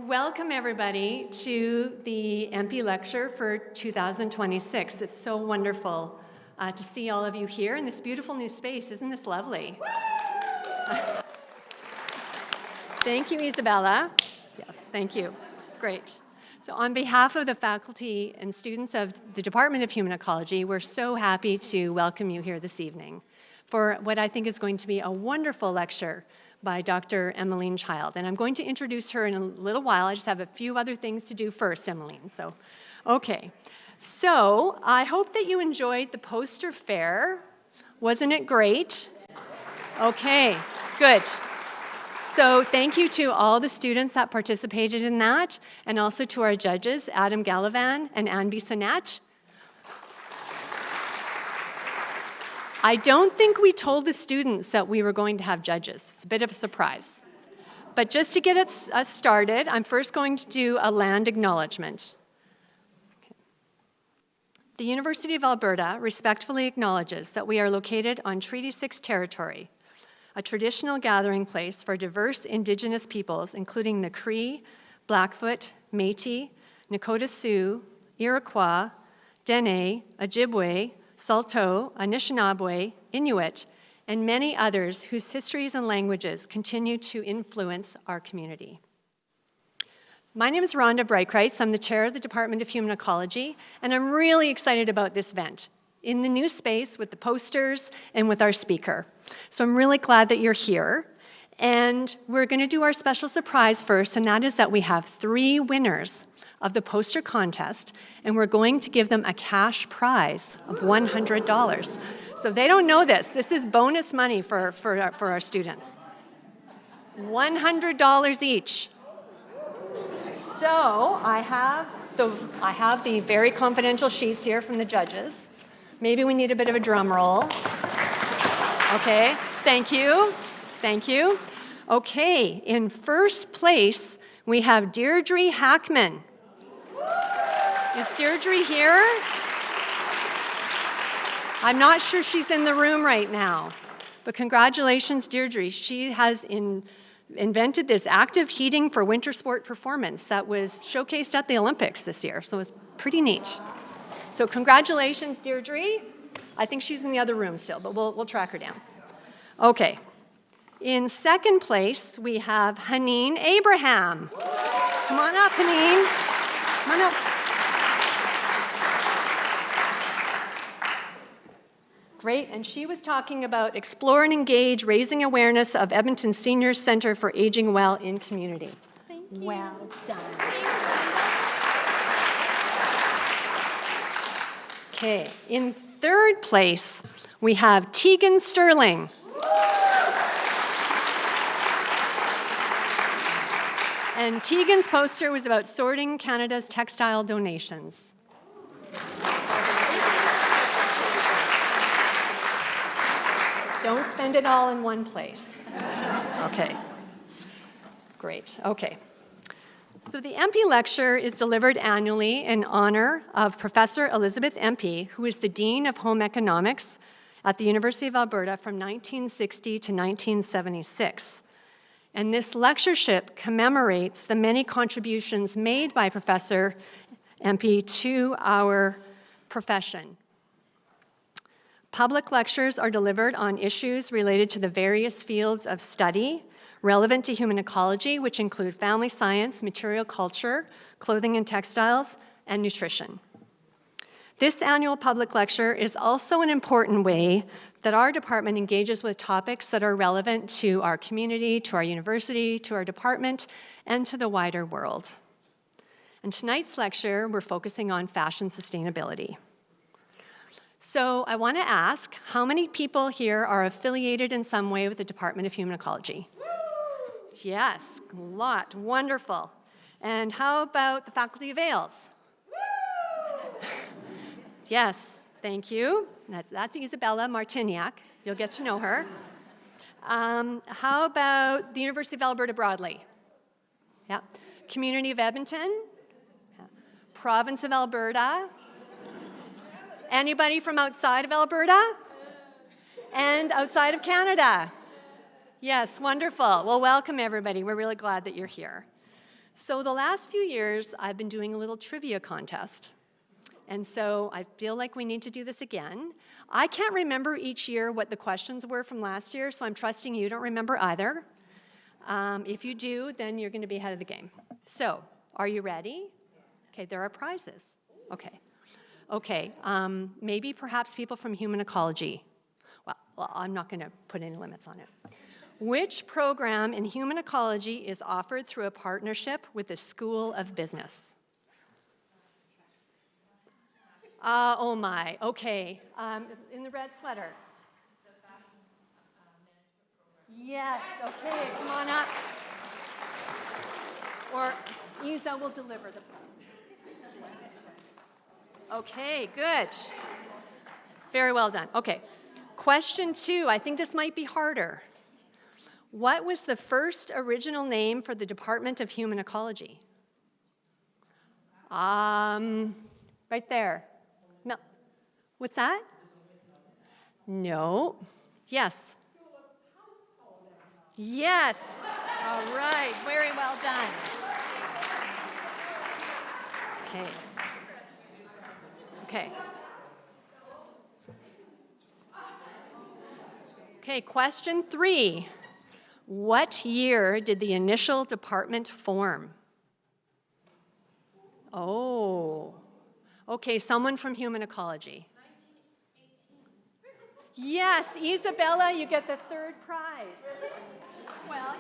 welcome everybody to the Empey Lecture for 2026. It's so wonderful to see all of you here in this beautiful new space. Isn't this lovely? Thank you, Isabella. Yes, thank you. Great. So on behalf of the faculty and students of the Department of Human Ecology, we're so happy to welcome you here this evening for what I think is going to be a wonderful lecture by Dr. Emmeline Child. And I'm going to introduce her in a little while. I just have a few other things to do first, Emmeline. So I hope that you enjoyed the poster fair. Wasn't it great? Okay, good. So thank you to all the students that participated in that, and also to our judges, Adam Gallivan and Anne Bissonnette. I don't think we told the students that we were going to have judges. It's a bit of a surprise. But just to get us started, I'm first going to do a land acknowledgement. Okay. The University of Alberta respectfully acknowledges that we are located on Treaty 6 territory, a traditional gathering place for diverse Indigenous peoples, including the Cree, Blackfoot, Métis, Nakota Sioux, Iroquois, Dene, Ojibwe, Saulteaux, Anishinaabe, Inuit, and many others whose histories and languages continue to influence our community. My name is Rhonda Breitkreitz. I'm the chair of the Department of Human Ecology, and I'm really excited about this event in the new space with the posters and with our speaker. So I'm really glad that you're here. And we're going to do our special surprise first, and that is that we have 3 winners of the poster contest, and we're going to give them a cash prize of $100. So they don't know this. This is bonus money for our students. $100 each. So I have the very confidential sheets here from the judges. Maybe we need a bit of a drum roll. Okay, thank you. Thank you. Okay, in first place, we have Deirdre Hackman. Is Deirdre here? I'm not sure she's in the room right now, but congratulations, Deirdre. She has invented this active heating for winter sport performance that was showcased at the Olympics this year, so it's pretty neat. So congratulations, Deirdre. I think she's in the other room still, but we'll track her down. Okay. In second place, we have Haneen Abraham. Come on up, Haneen. Come on up. Great, and she was talking about explore and engage, raising awareness of Edmonton's Seniors Centre for Aging Well in Community. Thank you. Well done. Okay, in third place, we have Tegan Sterling. And Tegan's poster was about sorting Canada's textile donations. Don't spend it all in one place. Okay. Great. Okay. So the Empey Lecture is delivered annually in honor of Professor Elizabeth Empey, who is the Dean of Home Economics at the University of Alberta from 1960 to 1976. And this lectureship commemorates the many contributions made by Professor Empey to our profession. Public lectures are delivered on issues related to the various fields of study relevant to human ecology, which include family science, material culture, clothing and textiles, and nutrition. This annual public lecture is also an important way that our department engages with topics that are relevant to our community, to our university, to our department, and to the wider world. In tonight's lecture, we're focusing on fashion sustainability. So I want to ask, how many people here are affiliated in some way with the Department of Human Ecology? Yes, a lot. Wonderful. And how about the Faculty of Ales? Yes, thank you. That's Isabella Martignac. You'll get to know her. How about the University of Alberta broadly? Yeah. Community of Edmonton? Yeah. Province of Alberta? Anybody from outside of Alberta? And outside of Canada? Yes, wonderful. Well, welcome everybody. We're really glad that you're here. So the last few years, I've been doing a little trivia contest. And so I feel like we need to do this again. I can't remember each year what the questions were from last year, so I'm trusting you don't remember either. If you do, then you're going to be ahead of the game. So, are you ready? Okay, there are prizes. Okay, maybe perhaps people from Human Ecology. Well, I'm not going to put any limits on it. Which program in Human Ecology is offered through a partnership with the School of Business? Oh my, okay. In the red sweater. Yes, okay, come on up. Or Isa will deliver the prize. Okay, good. Very well done. Okay, question 2. I think this might be harder. What was the first original name for the Department of Human Ecology? Right there. No. What's that? No. Yes. Yes. All right. Very well done. Okay. Okay, question 3. What year did the initial department form? Oh. Okay, someone from Human Ecology. 1918. Yes, Isabella, you get the 3rd prize. Well,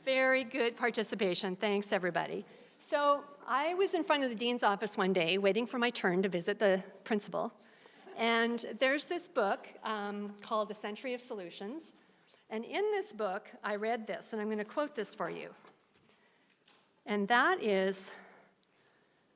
very good participation. Thanks, everybody. So I was in front of the dean's office one day waiting for my turn to visit the principal. And there's this book called The Century of Solutions. And in this book, I read this, and I'm going to quote this for you. And that is,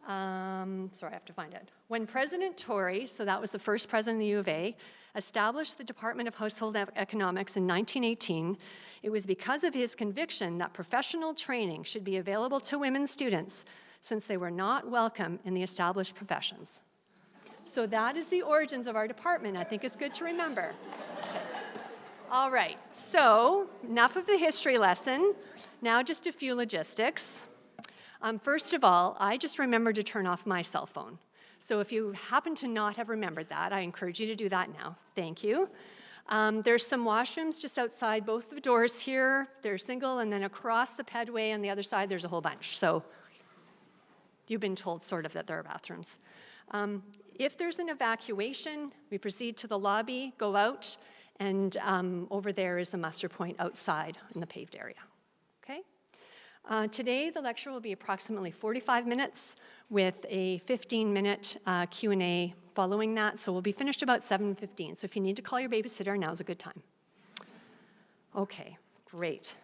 sorry, I have to find it. When President Torrey, so that was the first president of the U of A, established the Department of Household Economics in 1918, it was because of his conviction that professional training should be available to women students since they were not welcome in the established professions. So that is the origins of our department. I think it's good to remember. Okay. All right, so enough of the history lesson. Now just a few logistics. First of all, I just remembered to turn off my cell phone. So if you happen to not have remembered that, I encourage you to do that now. Thank you. There's some washrooms just outside both the doors here. They're single, and then across the pedway on the other side, there's a whole bunch. So you've been told sort of that there are bathrooms. If there's an evacuation, we proceed to the lobby, go out, and over there is a muster point outside in the paved area. Okay? Today, the lecture will be approximately 45 minutes with a 15-minute Q&A following that, so we'll be finished about 7:15. So if you need to call your babysitter, now's a good time. Okay, great.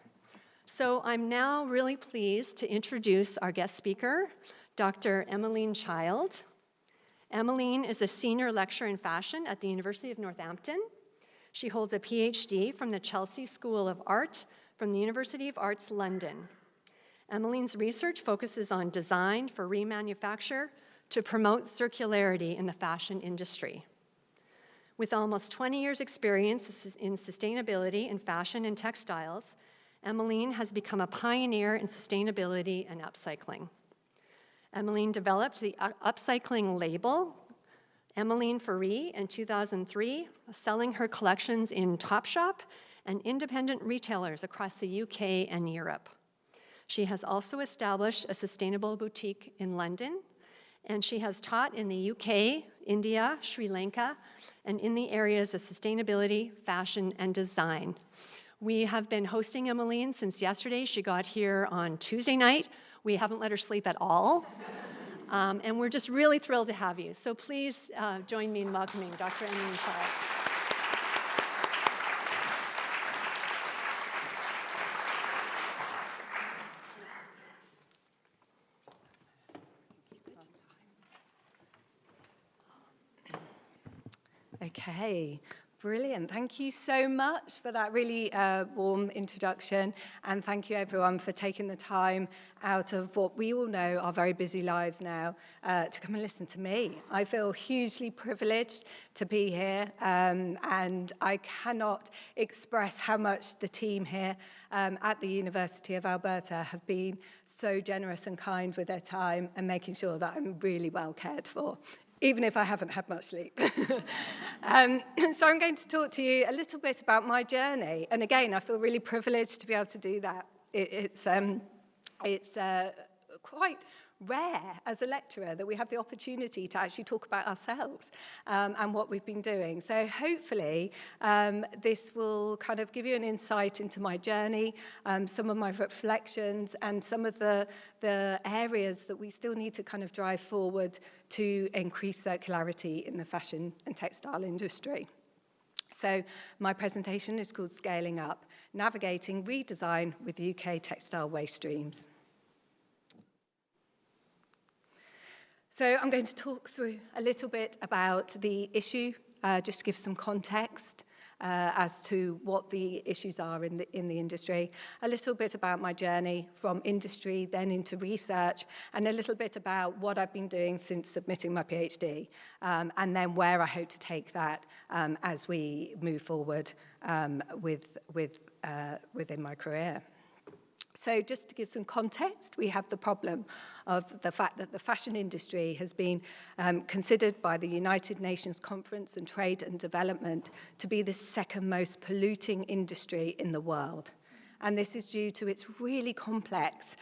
So I'm now really pleased to introduce our guest speaker, Dr. Emmeline Child. Emmeline is a senior lecturer in fashion at the University of Northampton. She holds a PhD from the Chelsea School of Art from the University of Arts, London. Emmeline's research focuses on design for remanufacture to promote circularity in the fashion industry. With almost 20 years' experience in sustainability in fashion and textiles, Emmeline has become a pioneer in sustainability and upcycling. Emmeline developed the upcycling label, Emmeline Farie, in 2003, selling her collections in Topshop and independent retailers across the UK and Europe. She has also established a sustainable boutique in London, and she has taught in the UK, India, Sri Lanka, and in the areas of sustainability, fashion, and design. We have been hosting Emmeline since yesterday. She got here on Tuesday night. We haven't let her sleep at all. And we're just really thrilled to have you. So please join me in welcoming Dr. Emmeline Child. Okay, Brilliant. Thank you so much for that really warm introduction. And thank you, everyone, for taking the time out of what we all know are very busy lives now to come and listen to me. I feel hugely privileged to be here. And I cannot express how much the team here at the University of Alberta have been so generous and kind with their time and making sure that I'm really well cared for, even if I haven't had much sleep. So I'm going to talk to you a little bit about my journey. And again, I feel really privileged to be able to do that. It's quite rare as a lecturer that we have the opportunity to actually talk about ourselves and what we've been doing. So hopefully this will kind of give you an insight into my journey, some of my reflections, and some of the areas that we still need to kind of drive forward to increase circularity in the fashion and textile industry. So my presentation is called Scaling Up, Navigating Redesign with UK Textile Waste Streams. So I'm going to talk through a little bit about the issue, just to give some context as to what the issues are in the industry, a little bit about my journey from industry, then into research, and a little bit about what I've been doing since submitting my PhD, and then where I hope to take that as we move forward within my career. So just to give some context, we have the problem of the fact that the fashion industry has been considered by the United Nations Conference on Trade and Development to be the second most polluting industry in the world. And this is due to its really complex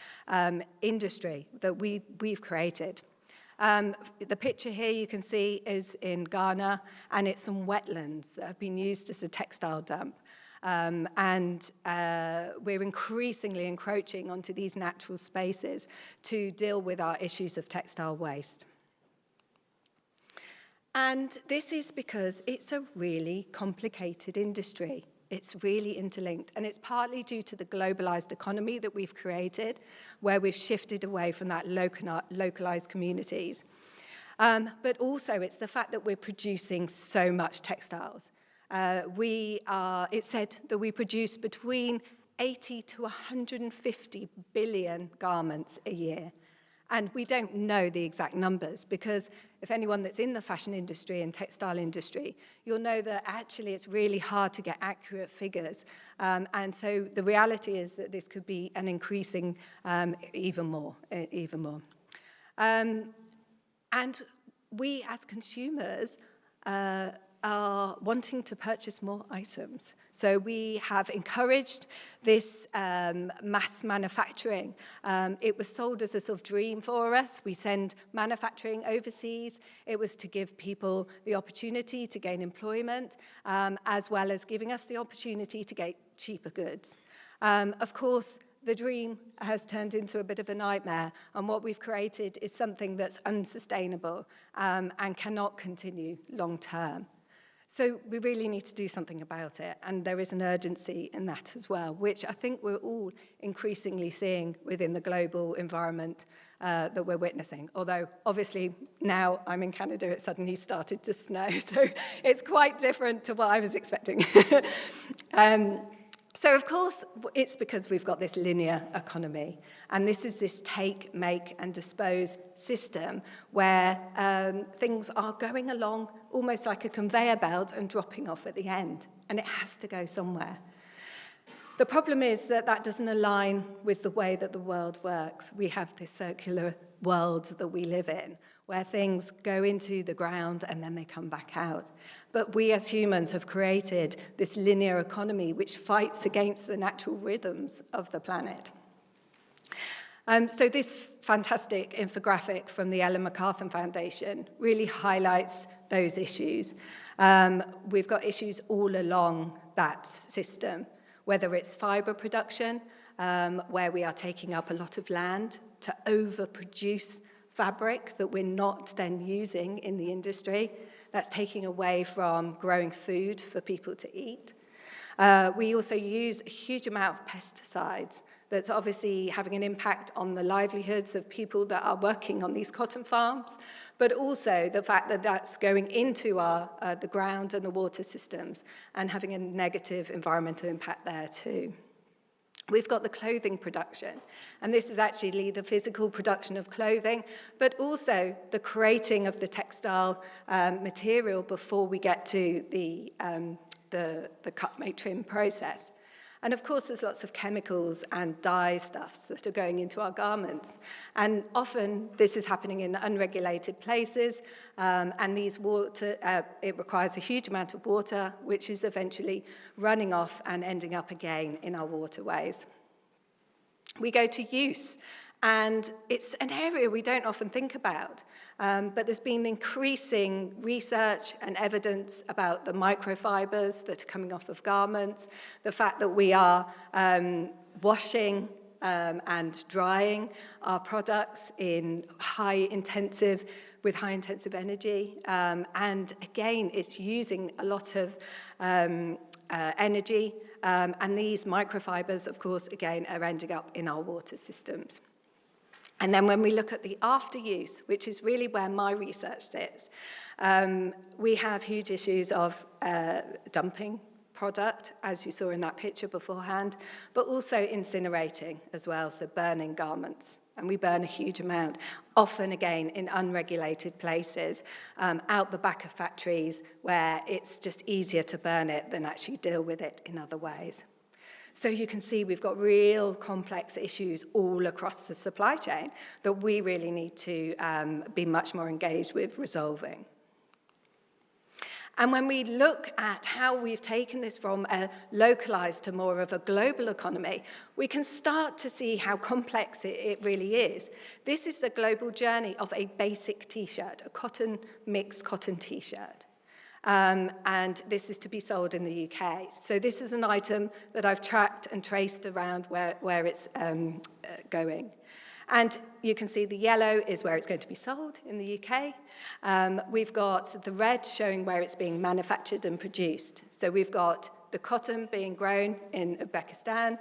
industry that we've created. The picture here you can see is in Ghana, and it's some wetlands that have been used as a textile dump. We're increasingly encroaching onto these natural spaces to deal with our issues of textile waste. And this is because it's a really complicated industry. It's really interlinked, and it's partly due to the globalized economy that we've created, where we've shifted away from that localized communities. But also it's the fact that we're producing so much textiles. It's said that we produce between 80 to 150 billion garments a year. And we don't know the exact numbers because if anyone that's in the fashion industry and textile industry, you'll know that actually it's really hard to get accurate figures. And so the reality is that this could be an increasing even more. And we as consumers are wanting to purchase more items. So we have encouraged this mass manufacturing. It was sold as a sort of dream for us. We send manufacturing overseas. It was to give people the opportunity to gain employment, as well as giving us the opportunity to get cheaper goods. Of course, the dream has turned into a bit of a nightmare, and what we've created is something that's unsustainable and cannot continue long term. So we really need to do something about it, and there is an urgency in that as well, which I think we're all increasingly seeing within the global environment that we're witnessing. Although, obviously, now I'm in Canada, it suddenly started to snow, so it's quite different to what I was expecting. So, of course, it's because we've got this linear economy, and this is this take, make, and dispose system where things are going along almost like a conveyor belt and dropping off at the end, and it has to go somewhere. The problem is that that doesn't align with the way that the world works. We have this circular world that we live in, where things go into the ground and then they come back out. But we as humans have created this linear economy which fights against the natural rhythms of the planet. So this fantastic infographic from the Ellen MacArthur Foundation really highlights those issues. We've got issues all along that system, whether it's fiber production, where we are taking up a lot of land to overproduce fabric that we're not then using in the industry. That's taking away from growing food for people to eat. We also use a huge amount of pesticides that's obviously having an impact on the livelihoods of people that are working on these cotton farms, but also the fact that that's going into the ground and the water systems and having a negative environmental impact there too. We've got the clothing production, and this is actually the physical production of clothing, but also the creating of the textile material before we get to the cut, make, trim process. And of course, there's lots of chemicals and dye stuffs that are going into our garments. And often this is happening in unregulated places, and these water, it requires a huge amount of water, which is eventually running off and ending up again in our waterways. We go to use, and it's an area we don't often think about, but there's been increasing research and evidence about the microfibers that are coming off of garments, the fact that we are washing and drying our products in high intensive energy, and again, it's using a lot of energy, and these microfibers, of course, again, are ending up in our water systems. And then when we look at the after use, which is really where my research sits, we have huge issues of dumping product, as you saw in that picture beforehand, but also incinerating as well, so burning garments. And we burn a huge amount, often again in unregulated places, out the back of factories where it's just easier to burn it than actually deal with it in other ways. So you can see we've got real complex issues all across the supply chain that we really need to be much more engaged with resolving. And when we look at how we've taken this from a localized to more of a global economy, we can start to see how complex it really is. This is the global journey of a basic t-shirt, a mixed cotton t-shirt. And this is to be sold in the UK. So this is an item that I've tracked and traced around where it's going. And you can see the yellow is where it's going to be sold in the UK. We've got the red showing where it's being manufactured and produced. So we've got the cotton being grown in Uzbekistan.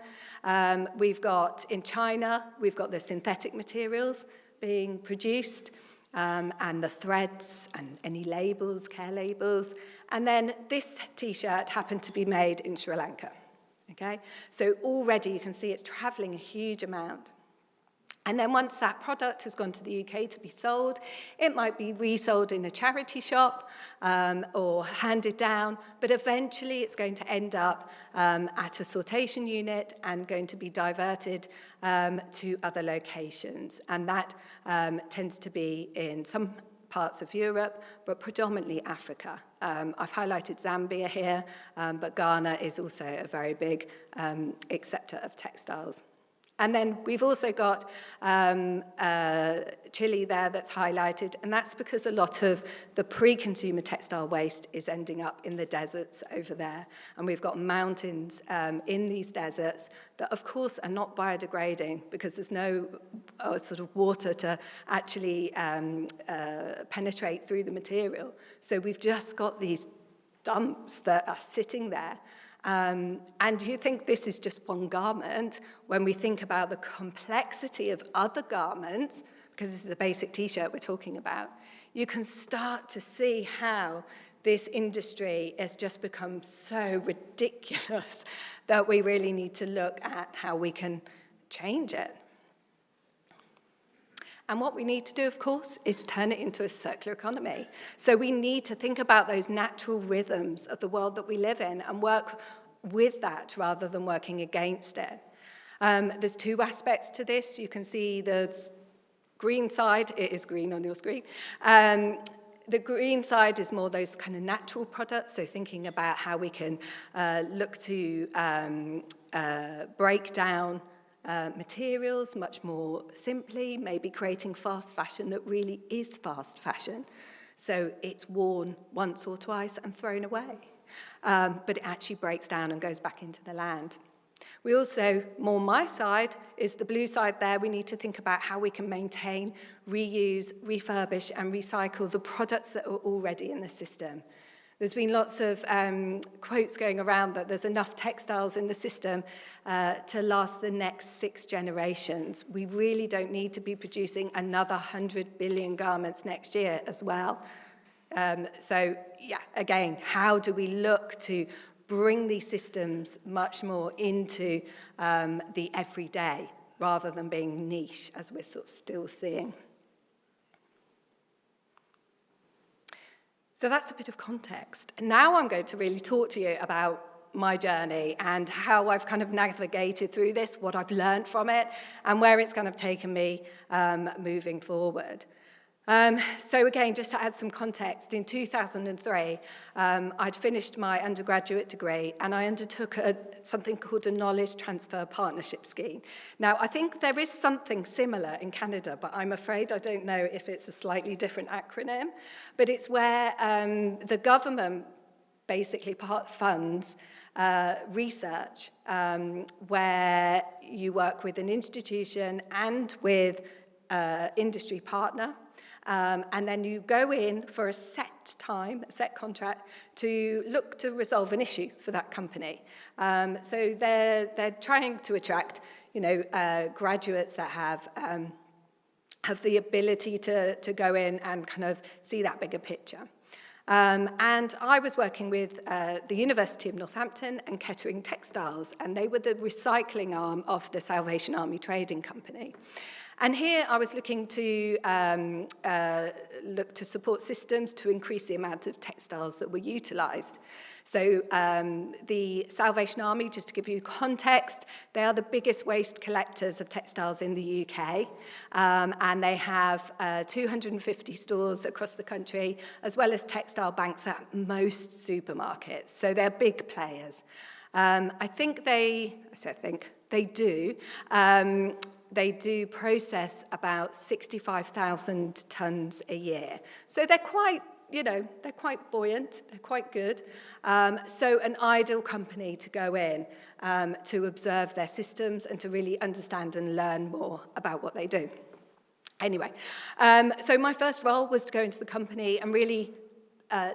We've got in China, we've got the synthetic materials being produced. And the threads and any labels, care labels. And then this t-shirt happened to be made in Sri Lanka. Okay? So already you can see it's traveling a huge amount. And then once that product has gone to the UK to be sold, it might be resold in a charity shop or handed down, but eventually it's going to end up at a sortation unit and going to be diverted to other locations. And that tends to be in some parts of Europe, but predominantly Africa. I've highlighted Zambia here, but Ghana is also a very big acceptor of textiles. And then we've also got Chile there that's highlighted, and that's because a lot of the pre-consumer textile waste is ending up in the deserts over there. And we've got mountains in these deserts that, of course, are not biodegrading because there's no sort of water to actually penetrate through the material. So we've just got these dumps that are sitting there. And you think this is just one garment when we think about the complexity of other garments, because this is a basic t-shirt we're talking about, you can start to see how this industry has just become so ridiculous that we really need to look at how we can change it. And what we need to do, of course, is turn it into a circular economy. So we need to think about those natural rhythms of the world that we live in and work with that rather than working against it. There's two aspects to this. You can see the green side. It is green on your screen. The green side is more those kind of natural products, so thinking about how we can look to break down materials much more simply, maybe creating fast fashion that really is fast fashion. So it's worn once or twice and thrown away. But it actually breaks down and goes back into the land. We also, more my side, is the blue side there. We need to think about how we can maintain, reuse, refurbish, and recycle the products that are already in the system. There's been lots of quotes going around that there's enough textiles in the system to last the next 6 generations. We really don't need to be producing another 100 billion garments next year as well. So, yeah, again, how do we look to bring these systems much more into the everyday rather than being niche, as we're sort of still seeing? So that's a bit of context. And now I'm going to really talk to you about my journey and how I've kind of navigated through this, what I've learned from it, and where it's kind of taken me moving forward. So again, just to add some context, in 2003, I'd finished my undergraduate degree and I undertook something called a Knowledge Transfer Partnership Scheme. Now, I think there is something similar in Canada, but I'm afraid I don't know if it's a slightly different acronym. But it's where the government basically funds research where you work with an institution and with industry partner. And then you go in for a set time, a set contract, to look to resolve an issue for that company. So they're trying to attract, graduates that have the ability to go in and kind of see that bigger picture. And I was working with the University of Northampton and Kettering Textiles, and they were the recycling arm of the Salvation Army Trading Company. And here I was looking to support systems to increase the amount of textiles that were utilised. So the Salvation Army, just to give you context, they are the biggest waste collectors of textiles in the UK, and they have 250 stores across the country, as well as textile banks at most supermarkets. So they're big players. They do process about 65,000 tonnes a year. So they're quite buoyant, they're quite good. So an ideal company to go in to observe their systems and to really understand and learn more about what they do. Anyway, so my first role was to go into the company and really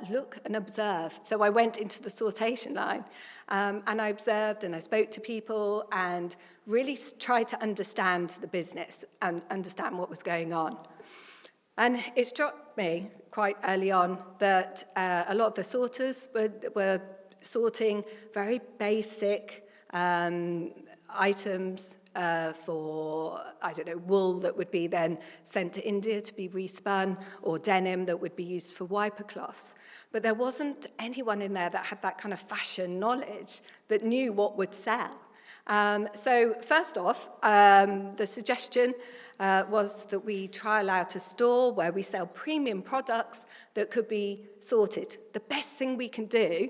look and observe. So I went into the sortation line and I observed and I spoke to people and really tried to understand the business and understand what was going on. And it struck me quite early on that a lot of the sorters were sorting very basic items for, wool that would be then sent to India to be respun, or denim that would be used for wiper cloths. But there wasn't anyone in there that had that kind of fashion knowledge that knew what would sell. So first off, the suggestion was that we trial out a store where we sell premium products that could be sorted. The best thing we can do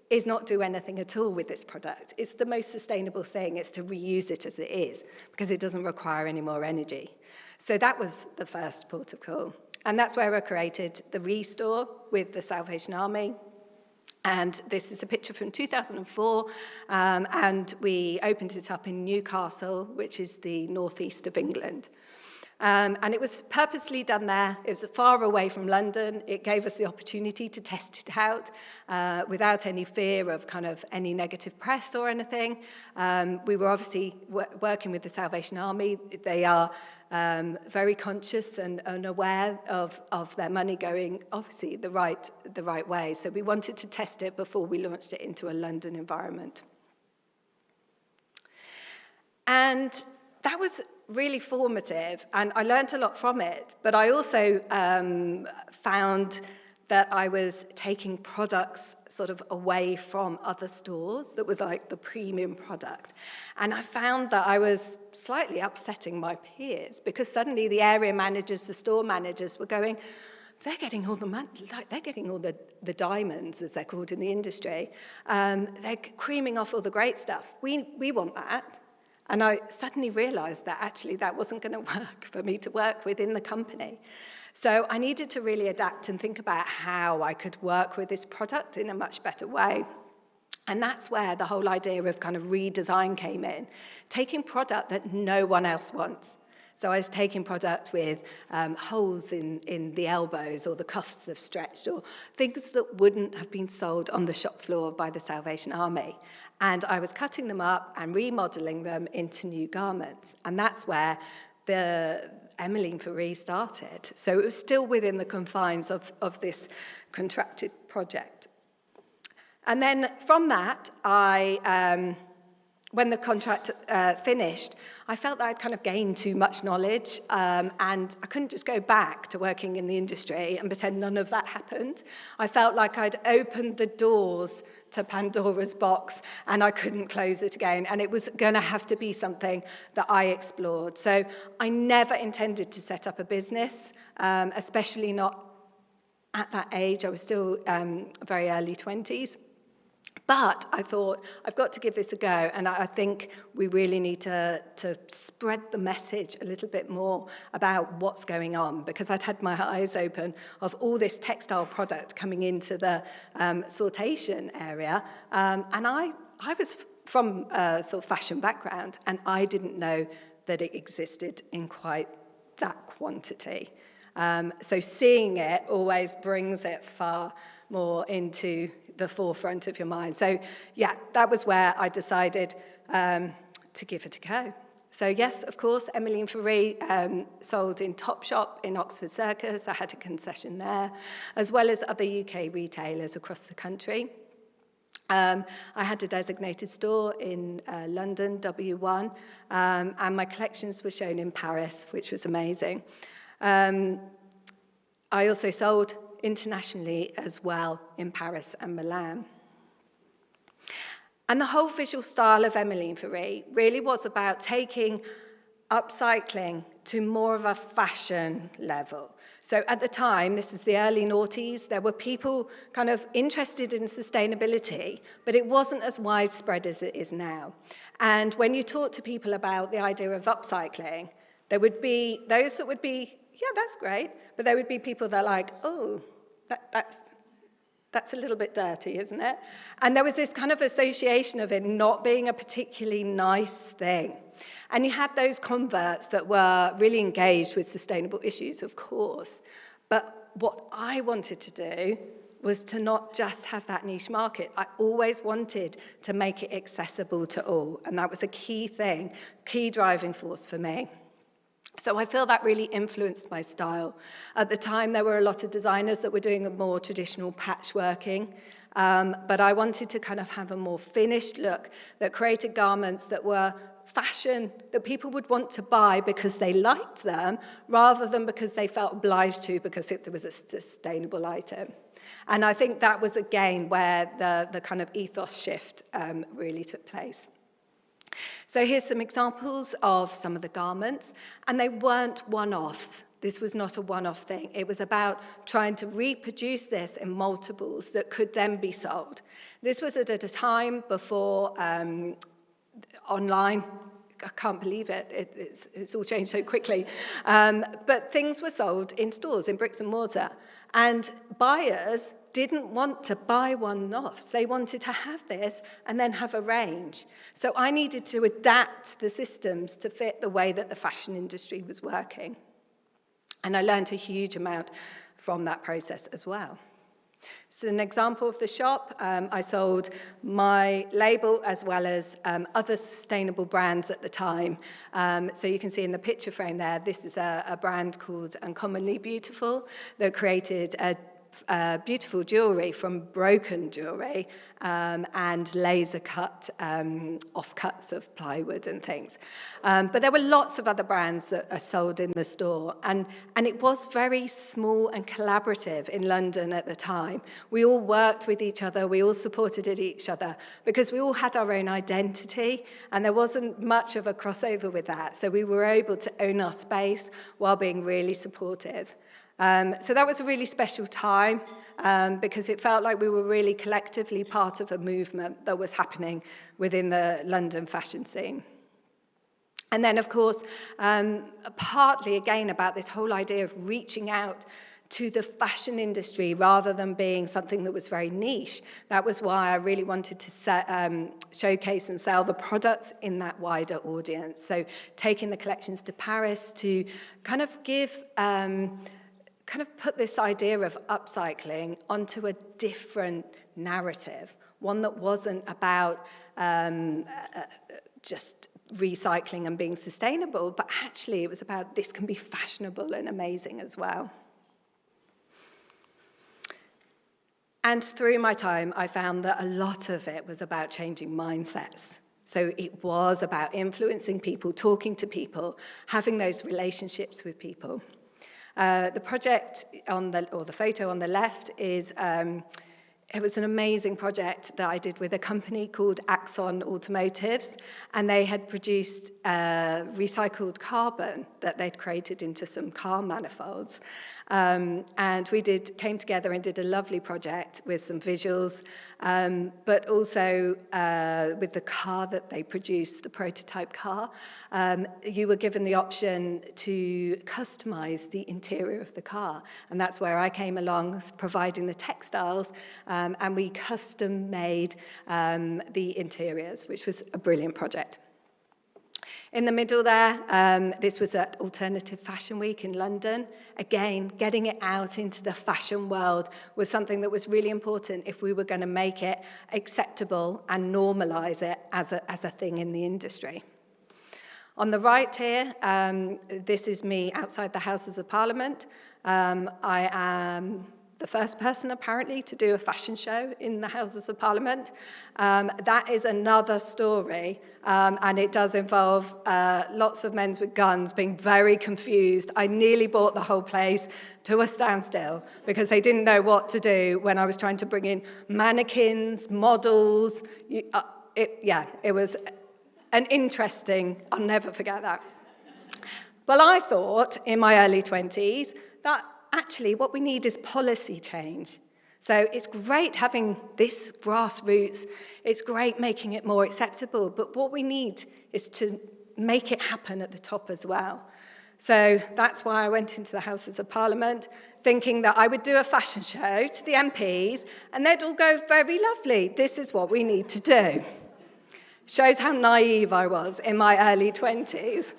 is not do anything at all with this product. It's the most sustainable thing, is to reuse it as it is, because it doesn't require any more energy. So that was the first port of call. And that's where I created the Restore with the Salvation Army. And this is a picture from 2004, and we opened it up in Newcastle, which is the northeast of England. And it was purposely done there. It was far away from London. It gave us the opportunity to test it out without any fear of kind of any negative press or anything. We were obviously working with the Salvation Army. They are very conscious and aware of their money going, obviously, the right way. So we wanted to test it before we launched it into a London environment. And that was really formative, and I learned a lot from it, but I also found that I was taking products sort of away from other stores that was like the premium product. And I found that I was slightly upsetting my peers, because suddenly the area managers, the store managers were going, they're getting all the money, they're getting all the diamonds, as they're called in the industry. They're creaming off all the great stuff. We want that. And I suddenly realized that actually that wasn't going to work for me to work within the company. So I needed to really adapt and think about how I could work with this product in a much better way. And that's where the whole idea of kind of redesign came in, taking product that no one else wants. So I was taking product with holes in the elbows, or the cuffs have stretched, or things that wouldn't have been sold on the shop floor by the Salvation Army. And I was cutting them up and remodeling them into new garments. And that's where the Emmeline Child started. So it was still within the confines of this contracted project. And then from that, when the contract finished, I felt that I'd kind of gained too much knowledge, and I couldn't just go back to working in the industry and pretend none of that happened. I felt like I'd opened the doors to Pandora's box and I couldn't close it again, and it was going to have to be something that I explored. So I never intended to set up a business, especially not at that age. I was still very early 20s. But I thought, I've got to give this a go, and I think we really need to spread the message a little bit more about what's going on, because I'd had my eyes open of all this textile product coming into the sortation area, and I was from a sort of fashion background, and I didn't know that it existed in quite that quantity. So seeing it always brings it far more into the forefront of your mind. So yeah, that was where I decided to give it a go. So yes, of course, Emmeline Child sold in Topshop in Oxford Circus. I had a concession there, as well as other UK retailers across the country. I had a designated store in London, W1, and my collections were shown in Paris, which was amazing. I also sold internationally as well in Paris and Milan. And the whole visual style of Emmeline Child really was about taking upcycling to more of a fashion level. So at the time, this is the early noughties, there were people kind of interested in sustainability, but it wasn't as widespread as it is now. And when you talk to people about the idea of upcycling, there would be those that would be, yeah, that's great, but there would be people that are like, oh, that's a little bit dirty, isn't it? And there was this kind of association of it not being a particularly nice thing. And you had those converts that were really engaged with sustainable issues, of course. But what I wanted to do was to not just have that niche market. I always wanted to make it accessible to all. And that was a key thing, key driving force for me. So I feel that really influenced my style. At the time, there were a lot of designers that were doing a more traditional patchworking, but I wanted to kind of have a more finished look that created garments that were fashion, that people would want to buy because they liked them, rather than because they felt obliged to because it was a sustainable item. And I think that was, again, where the kind of ethos shift really took place. So here's some examples of some of the garments, and they weren't one-offs. This was not a one-off thing. It was about trying to reproduce this in multiples that could then be sold. This was at a time before online. I can't believe it. It's all changed so quickly. But things were sold in stores, in bricks and mortar, and buyers didn't want to buy one-offs. They wanted to have this and then have a range. So I needed to adapt the systems to fit the way that the fashion industry was working. And I learned a huge amount from that process as well. So an example of the shop, I sold my label as well as other sustainable brands at the time. So you can see in the picture frame there, this is a brand called Uncommonly Beautiful that created a beautiful jewellery from broken jewellery and laser-cut offcuts of plywood and things. But there were lots of other brands that are sold in the store, and it was very small and collaborative in London at the time. We all worked with each other, we all supported each other, because we all had our own identity, and there wasn't much of a crossover with that, so we were able to own our space while being really supportive. So that was a really special time because it felt like we were really collectively part of a movement that was happening within the London fashion scene. And then, of course, partly again about this whole idea of reaching out to the fashion industry rather than being something that was very niche. That was why I really wanted to showcase and sell the products in that wider audience. So taking the collections to Paris to kind of put this idea of upcycling onto a different narrative, one that wasn't about just recycling and being sustainable, but actually it was about this can be fashionable and amazing as well. And through my time, I found that a lot of it was about changing mindsets. So it was about influencing people, talking to people, having those relationships with people. The project or the photo on the left is, it was an amazing project that I did with a company called Axon Automotives, and they had produced recycled carbon that they'd created into some car manifolds. And we came together and did a lovely project with some visuals, but also with the car that they produced, the prototype car. You were given the option to customize the interior of the car, and that's where I came along, providing the textiles, and we custom made the interiors, which was a brilliant project. In the middle there, this was at Alternative Fashion Week in London. Again, getting it out into the fashion world was something that was really important if we were going to make it acceptable and normalize it as a thing in the industry. On the right here, this is me outside the Houses of Parliament. I am the first person, apparently, to do a fashion show in the Houses of Parliament. That is another story, and it does involve lots of men with guns being very confused. I nearly brought the whole place to a standstill because they didn't know what to do when I was trying to bring in mannequins, models. It was an interesting, I'll never forget that. Well, I thought in my early 20s that actually, what we need is policy change. So it's great having this grassroots, it's great making it more acceptable, but what we need is to make it happen at the top as well. So that's why I went into the Houses of Parliament, thinking that I would do a fashion show to the MPs, and they'd all go, very lovely, this is what we need to do. Shows how naive I was in my early 20s.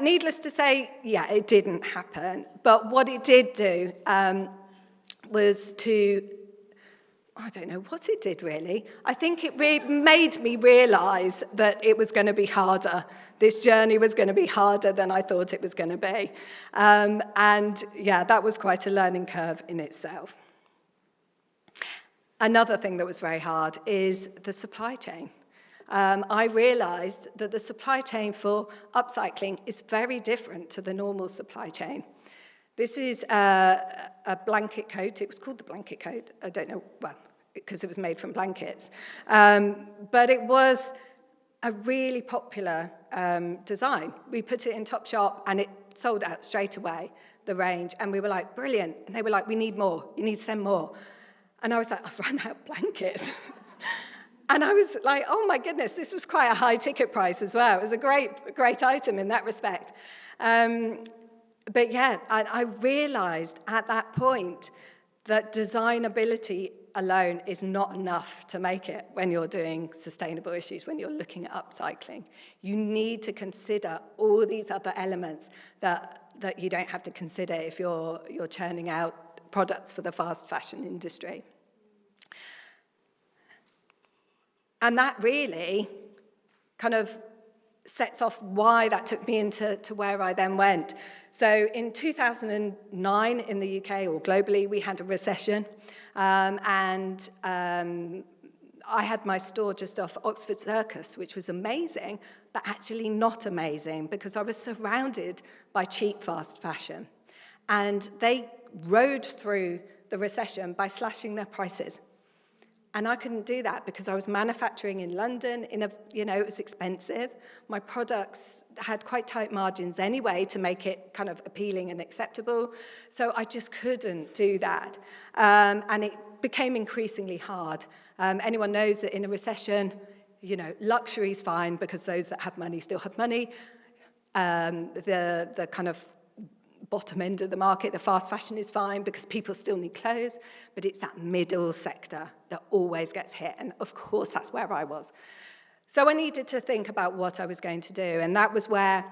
Needless to say, yeah, it didn't happen. But what it did do was I don't know what it did really. I think it made me realise that it was going to be harder. This journey was going to be harder than I thought it was going to be. And yeah, that was quite a learning curve in itself. Another thing that was very hard is the supply chain. I realised that the supply chain for upcycling is very different to the normal supply chain. This is a blanket coat. It was called the blanket coat. I don't know, well, because it was made from blankets. But it was a really popular design. We put it in Topshop and it sold out straight away, the range. And we were like, brilliant. And they were like, we need more. You need to send more. And I was like, I've run out of blankets. And I was like, oh my goodness, this was quite a high ticket price as well. It was a great item in that respect. But yeah, I realized at that point that designability alone is not enough to make it when you're doing sustainable issues, when you're looking at upcycling. You need to consider all these other elements that you don't have to consider if you're churning out products for the fast fashion industry. And that really kind of sets off why that took me into where I then went. So in 2009 in the UK or globally, we had a recession. And I had my store just off Oxford Circus, which was amazing, but actually not amazing because I was surrounded by cheap fast fashion. And they rode through the recession by slashing their prices. And I couldn't do that because I was manufacturing in London, it was expensive. My products had quite tight margins anyway to make it kind of appealing and acceptable. So I just couldn't do that. And it became increasingly hard. Anyone knows that in a recession, luxury is fine because those that have money still have money. The kind of bottom end of the market. The fast fashion is fine because people still need clothes, but it's that middle sector that always gets hit. And of course, that's where I was. So I needed to think about what I was going to do. And that was where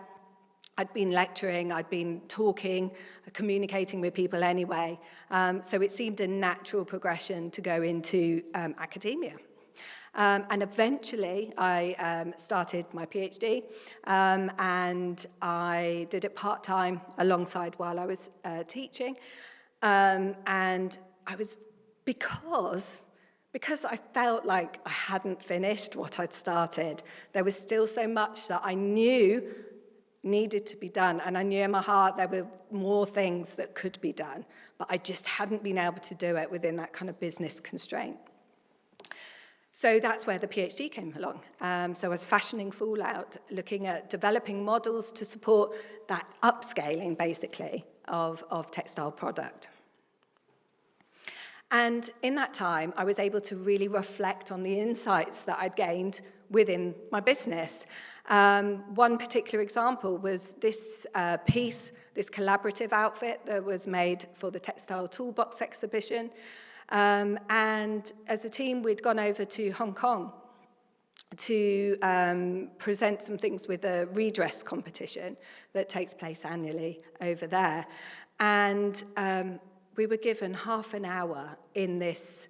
I'd been lecturing, I'd been talking, communicating with people anyway. So it seemed a natural progression to go into academia. And eventually, I started my PhD, and I did it part-time alongside while I was teaching. And I was, because I felt like I hadn't finished what I'd started, there was still so much that I knew needed to be done, and I knew in my heart there were more things that could be done, but I just hadn't been able to do it within that kind of business constraint. So that's where the PhD came along. So I was fashioning fallout, looking at developing models to support that upscaling, basically, of textile product. And in that time, I was able to really reflect on the insights that I'd gained within my business. One particular example was this piece, this collaborative outfit that was made for the Textile Toolbox exhibition. And as a team, we'd gone over to Hong Kong to present some things with a redress competition that takes place annually over there. And we were given half an hour in this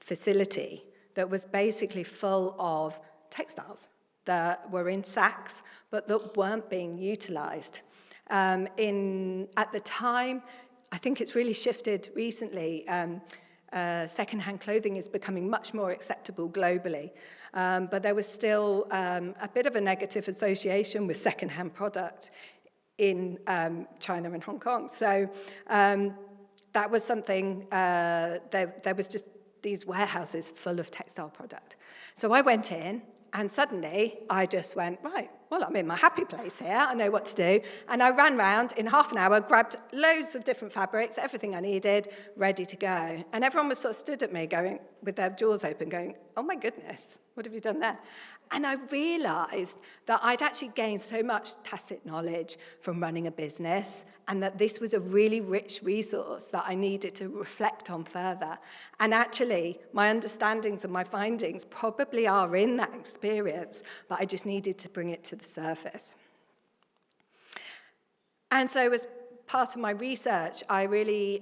facility that was basically full of textiles that were in sacks, but that weren't being utilized. At the time, I think it's really shifted recently. Second-hand clothing is becoming much more acceptable globally, but there was still a bit of a negative association with second-hand product in China and Hong Kong. So that was something, there was just these warehouses full of textile product. So I went in, and suddenly I just went, right, well, I'm in my happy place here. I know what to do. And I ran round in half an hour, grabbed loads of different fabrics, everything I needed, ready to go. And everyone was sort of stood at me going, with their jaws open, going, oh my goodness, what have you done there? And I realized that I'd actually gained so much tacit knowledge from running a business, and that this was a really rich resource that I needed to reflect on further. And actually, my understandings and my findings probably are in that experience, but I just needed to bring it to the surface. And so as part of my research, I really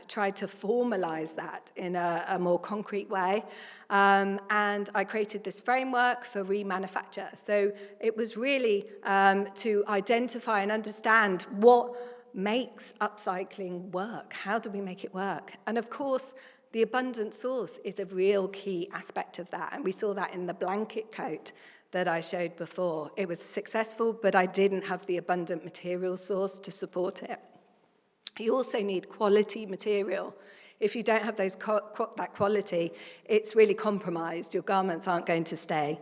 tried to formalize that in a more concrete way. And I created this framework for remanufacture. So it was really to identify and understand what makes upcycling work. How do we make it work? And of course, the abundant source is a real key aspect of that. And we saw that in the blanket coat that I showed before. It was successful, but I didn't have the abundant material source to support it. You also need quality material. If you don't have that quality, it's really compromised. Your garments aren't going to stay.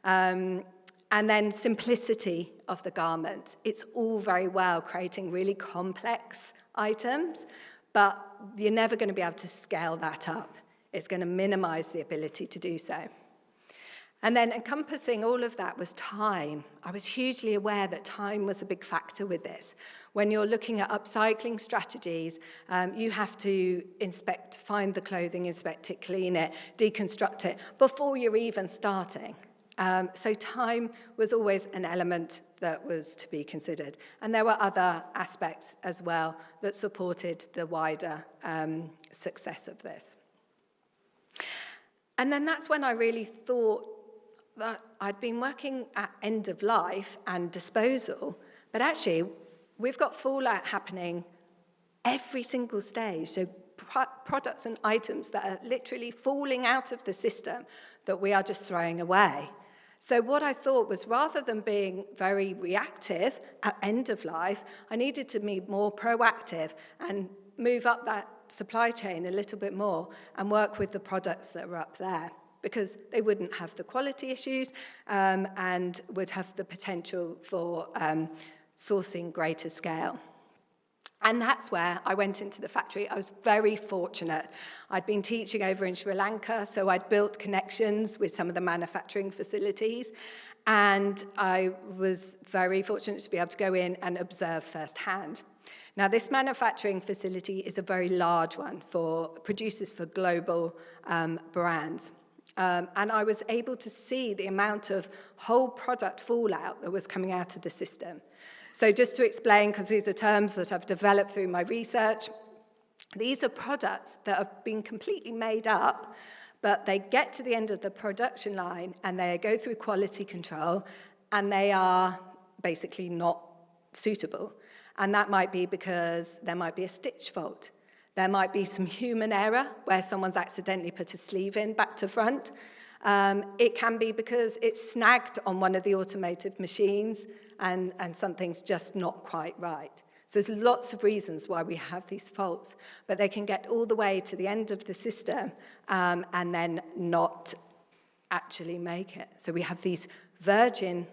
And then simplicity of the garment. It's all very well creating really complex items, but you're never going to be able to scale that up. It's going to minimize the ability to do so. And then encompassing all of that was time. I was hugely aware that time was a big factor with this. When you're looking at upcycling strategies, you have to find the clothing, inspect it, clean it, deconstruct it before you're even starting. So time was always an element that was to be considered. And there were other aspects as well that supported the wider success of this. And then that's when I really thought that I'd been working at end of life and disposal, but actually we've got fallout happening every single stage. So products and items that are literally falling out of the system that we are just throwing away. So what I thought was, rather than being very reactive at end of life, I needed to be more proactive and move up that supply chain a little bit more and work with the products that were up there, because they wouldn't have the quality issues and would have the potential for sourcing greater scale. And that's where I went into the factory. I was very fortunate. I'd been teaching over in Sri Lanka, so I'd built connections with some of the manufacturing facilities. And I was very fortunate to be able to go in and observe firsthand. Now, this manufacturing facility is a very large one produces for global brands. And I was able to see the amount of whole product fallout that was coming out of the system. So just to explain, because these are terms that I've developed through my research, these are products that have been completely made up, but they get to the end of the production line and they go through quality control and they are basically not suitable. And that might be because there might be a stitch fault. There might be some human error where someone's accidentally put a sleeve in back to front. It can be because it's snagged on one of the automated machines and something's just not quite right. So there's lots of reasons why we have these faults, but they can get all the way to the end of the system and then not actually make it. So we have these virgin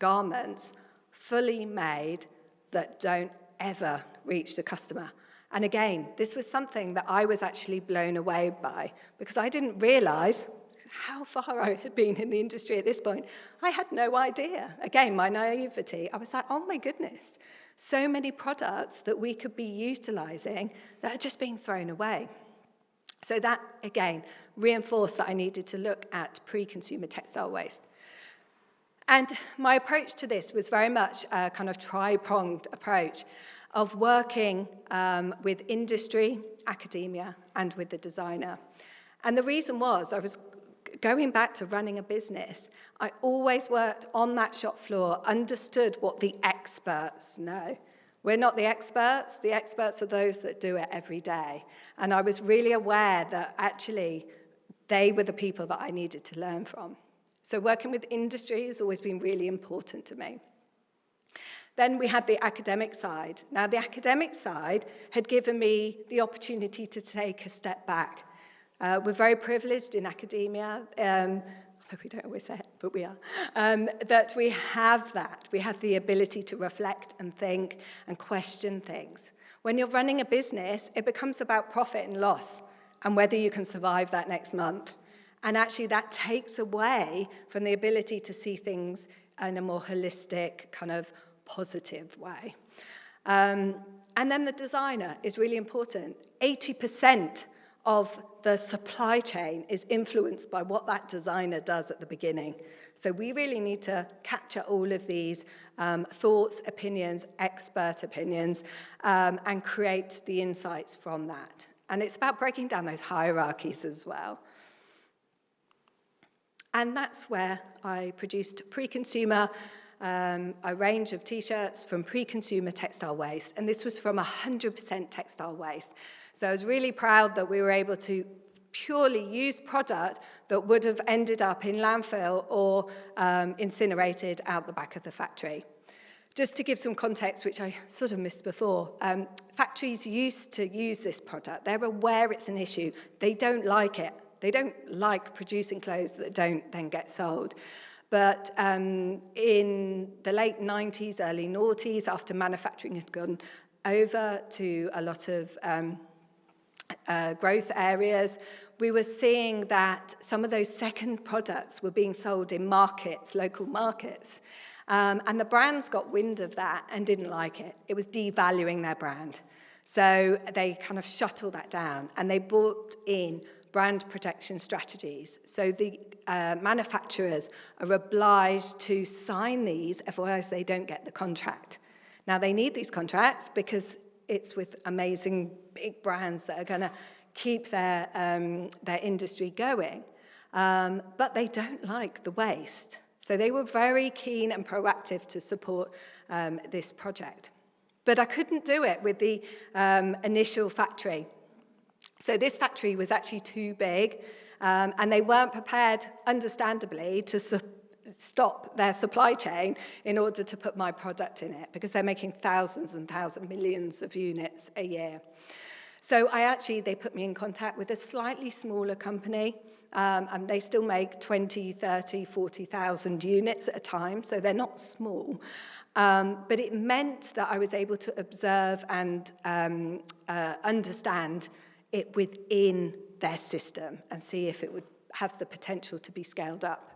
garments, fully made, that don't ever reach the customer. And again, this was something that I was actually blown away by because I didn't realize how far I had been in the industry at this point. I had no idea. Again, my naivety. I was like, oh my goodness, so many products that we could be utilizing that are just being thrown away. So that, again, reinforced that I needed to look at pre-consumer textile waste. And my approach to this was very much a kind of tri-pronged approach of working with industry, academia, and with the designer. And the reason was I was going back to running a business. I always worked on that shop floor, understood what the experts know. We're not the experts are those that do it every day. And I was really aware that actually they were the people that I needed to learn from. So working with industry has always been really important to me. Then we had the academic side. Now, the academic side had given me the opportunity to take a step back. We're very privileged in academia, although we don't always say it, but we are, that we have that. We have the ability to reflect and think and question things. When you're running a business, it becomes about profit and loss and whether you can survive that next month. And actually that takes away from the ability to see things in a more holistic, kind of positive way. And then the designer is really important. 80% of the supply chain is influenced by what that designer does at the beginning. So we really need to capture all of these thoughts, opinions, expert opinions, and create the insights from that. And it's about breaking down those hierarchies as well. And that's where I produced pre-consumer, a range of T-shirts from pre-consumer textile waste. And this was from 100% textile waste. So I was really proud that we were able to purely use product that would have ended up in landfill or incinerated out the back of the factory. Just to give some context, which I sort of missed before, factories used to use this product. They're aware it's an issue. They don't like it. They don't like producing clothes that don't then get sold. But in the late 90s, early noughties, after manufacturing had gone over to a lot of growth areas, we were seeing that some of those second products were being sold in markets, local markets. And the brands got wind of that and didn't like it. It was devaluing their brand. So they kind of shut all that down and they brought in brand protection strategies. So the manufacturers are obliged to sign these, otherwise they don't get the contract. Now they need these contracts because it's with amazing big brands that are going to keep their industry going. But they don't like the waste. So they were very keen and proactive to support this project. But I couldn't do it with the initial factory. So this factory was actually too big, and they weren't prepared, understandably, to stop their supply chain in order to put my product in it, because they're making thousands and thousands, millions of units a year. So they put me in contact with a slightly smaller company and they still make 20, 30, 40,000 units at a time, so they're not small. But it meant that I was able to observe and understand it within their system and see if it would have the potential to be scaled up.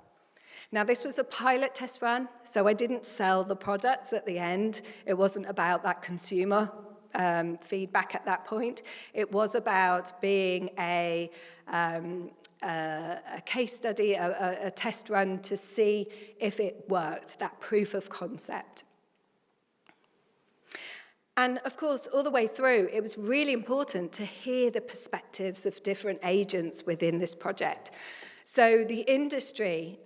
Now, this was a pilot test run, so I didn't sell the products at the end. It wasn't about that consumer feedback at that point. It was about being a case study, a test run to see if it worked, that proof of concept. And of course, all the way through, it was really important to hear the perspectives of different agents within this project. So the industry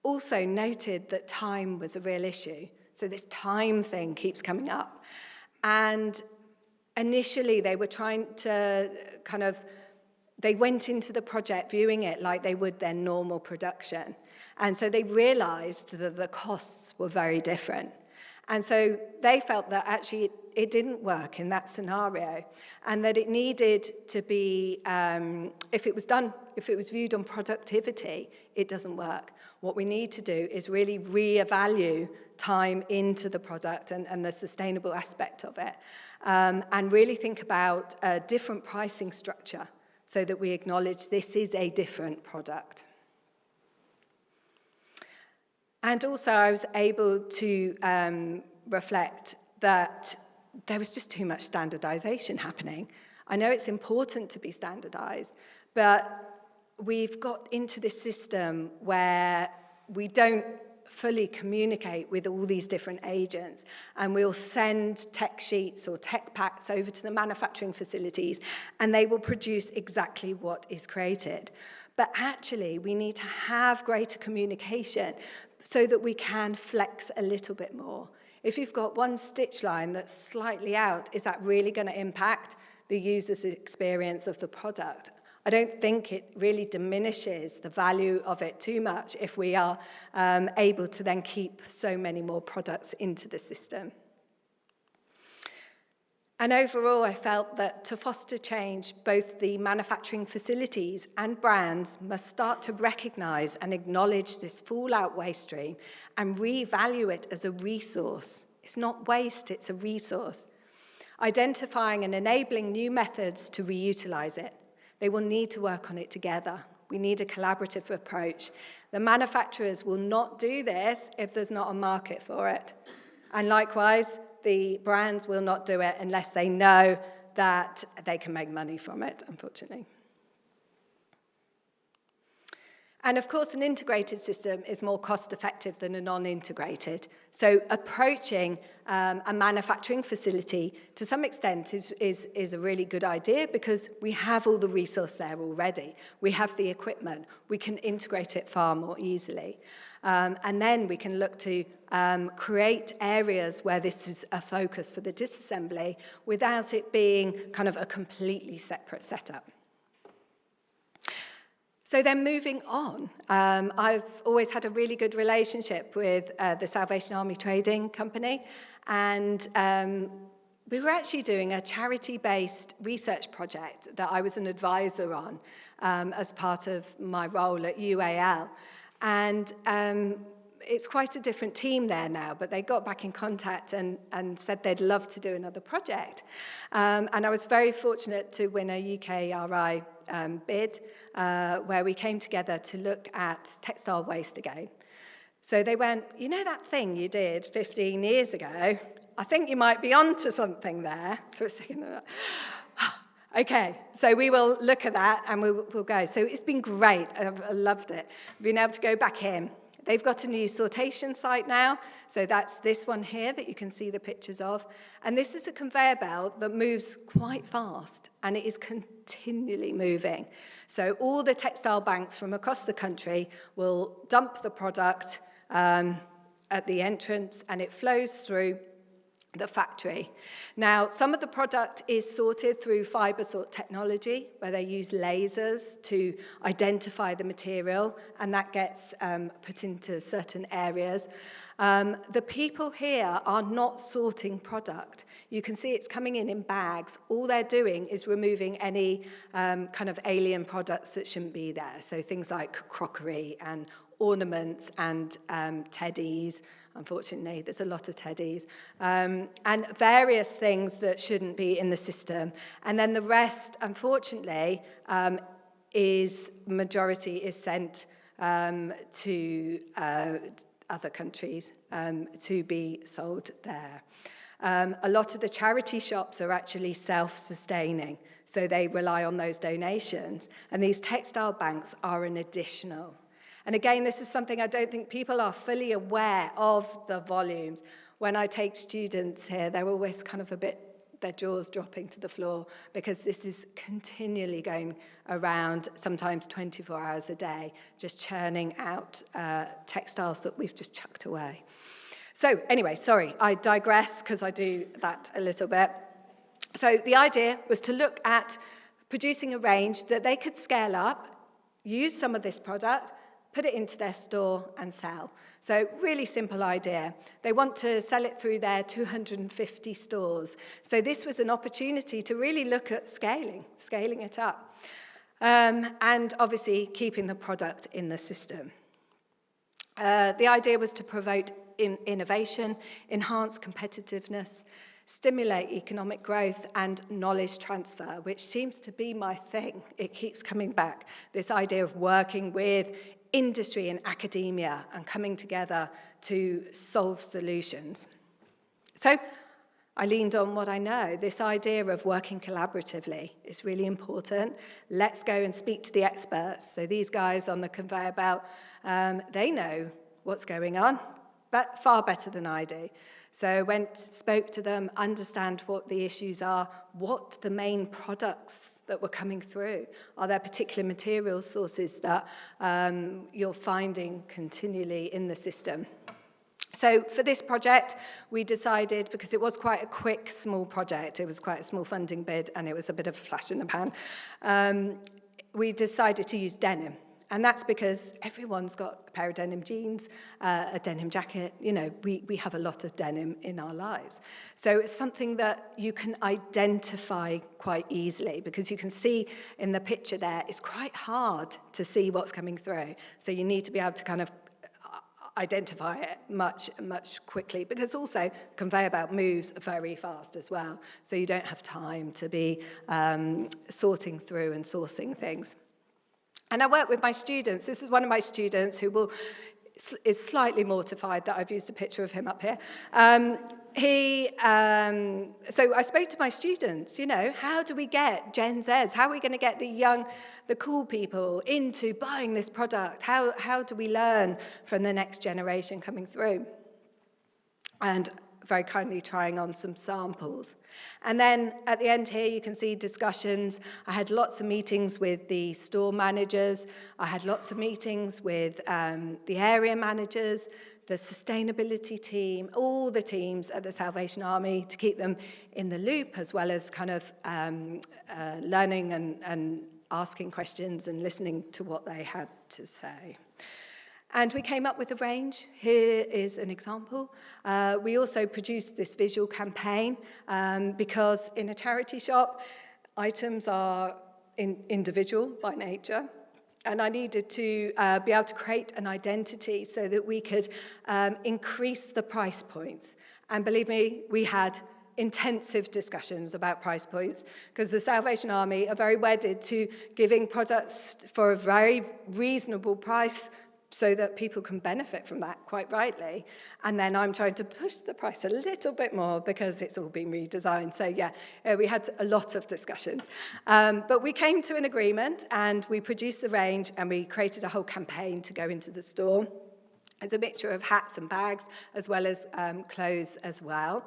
also noted that time was a real issue. So this time thing keeps coming up. And initially, they were trying to they went into the project viewing it like they would their normal production. And so they realized that the costs were very different. And so they felt that actually it didn't work in that scenario, and that it needed to be, if it was viewed on productivity, it doesn't work. What we need to do is really reevaluate time into the product and the sustainable aspect of it, and really think about a different pricing structure so that we acknowledge this is a different product. And also I was able to reflect that there was just too much standardization happening. I know it's important to be standardized, but we've got into this system where we don't fully communicate with all these different agents, and we'll send tech sheets or tech packs over to the manufacturing facilities, and they will produce exactly what is created. But actually, we need to have greater communication so that we can flex a little bit more. If you've got one stitch line that's slightly out, is that really going to impact the user's experience of the product? I don't think it really diminishes the value of it too much if we are able to then keep so many more products into the system. And overall, I felt that to foster change, both the manufacturing facilities and brands must start to recognize and acknowledge this fallout waste stream and revalue it as a resource. It's not waste, it's a resource. Identifying and enabling new methods to reutilize it. They will need to work on it together. We need a collaborative approach. The manufacturers will not do this if there's not a market for it. And likewise, the brands will not do it unless they know that they can make money from it, unfortunately. And of course, an integrated system is more cost-effective than a non-integrated. So approaching a manufacturing facility to some extent is a really good idea because we have all the resource there already. We have the equipment. We can integrate it far more easily. And then we can look to create areas where this is a focus for the disassembly without it being kind of a completely separate setup. So then moving on, I've always had a really good relationship with the Salvation Army Trading Company, and we were actually doing a charity-based research project that I was an advisor on as part of my role at UAL. And it's quite a different team there now, but they got back in contact and said they'd love to do another project. And I was very fortunate to win a UKRI bid where we came together to look at textile waste again. So they went, you know that thing you did 15 years ago? I think you might be onto something there. So it's thinking, okay, so we will look at that and we'll go. So it's been great. I've loved it. Been able to go back in. They've got a new sortation site now. So that's this one here that you can see the pictures of. And this is a conveyor belt that moves quite fast, and it is continually moving. So all the textile banks from across the country will dump the product at the entrance, and it flows through the factory. Now, some of the product is sorted through fibre sort technology, where they use lasers to identify the material, and that gets put into certain areas. The people here are not sorting product. You can see it's coming in bags. All they're doing is removing any kind of alien products that shouldn't be there. So things like crockery and ornaments and teddies. Unfortunately, there's a lot of teddies, and various things that shouldn't be in the system. And then the rest, unfortunately, majority is sent to other countries to be sold there. A lot of the charity shops are actually self-sustaining, so they rely on those donations. And these textile banks are an additional. And again, this is something I don't think people are fully aware of the volumes. When I take students here, they're always kind of their jaws dropping to the floor, because this is continually going around, sometimes 24 hours a day, just churning out textiles that we've just chucked away. So anyway, sorry, I digress because I do that a little bit. So the idea was to look at producing a range that they could scale up, use some of this product, put it into their store and sell. So really simple idea. They want to sell it through their 250 stores. So this was an opportunity to really look at scaling it up. And obviously keeping the product in the system. The idea was to promote innovation, enhance competitiveness, stimulate economic growth and knowledge transfer, which seems to be my thing. It keeps coming back, this idea of working with industry and academia and coming together to solve solutions. So I leaned on what I know. This idea of working collaboratively is really important. Let's go and speak to the experts. So these guys on the conveyor belt, they know what's going on, but far better than I do. So went, spoke to them, understand what the issues are, what the main products that were coming through. Are there particular material sources that you're finding continually in the system? So for this project, we decided, because it was quite a quick, small project, it was quite a small funding bid, and it was a bit of a flash in the pan, we decided to use denim. And that's because everyone's got a pair of denim jeans, a denim jacket. You know, we have a lot of denim in our lives. So it's something that you can identify quite easily, because you can see in the picture there, it's quite hard to see what's coming through. So you need to be able to kind of identify it much quickly, because also conveyor belt moves very fast as well. So you don't have time to be sorting through and sourcing things. And I work with my students. This is one of my students who is slightly mortified that I've used a picture of him up here. So I spoke to my students, you know, how do we get Gen Zs? How are we going to get the cool people into buying this product? How do we learn from the next generation coming through? And very kindly trying on some samples. And then at the end here, you can see discussions. I had lots of meetings with the store managers. I had lots of meetings with the area managers, the sustainability team, all the teams at the Salvation Army, to keep them in the loop, as well as kind of learning and asking questions and listening to what they had to say. And we came up with a range. Here is an example. We also produced this visual campaign because in a charity shop, items are individual by nature. And I needed to be able to create an identity so that we could increase the price points. And believe me, we had intensive discussions about price points, because the Salvation Army are very wedded to giving products for a very reasonable price so that people can benefit from that, quite rightly. And then I'm trying to push the price a little bit more because it's all been redesigned. So yeah, we had a lot of discussions. But we came to an agreement, and we produced the range, and we created a whole campaign to go into the store. It's a mixture of hats and bags, as well as clothes as well.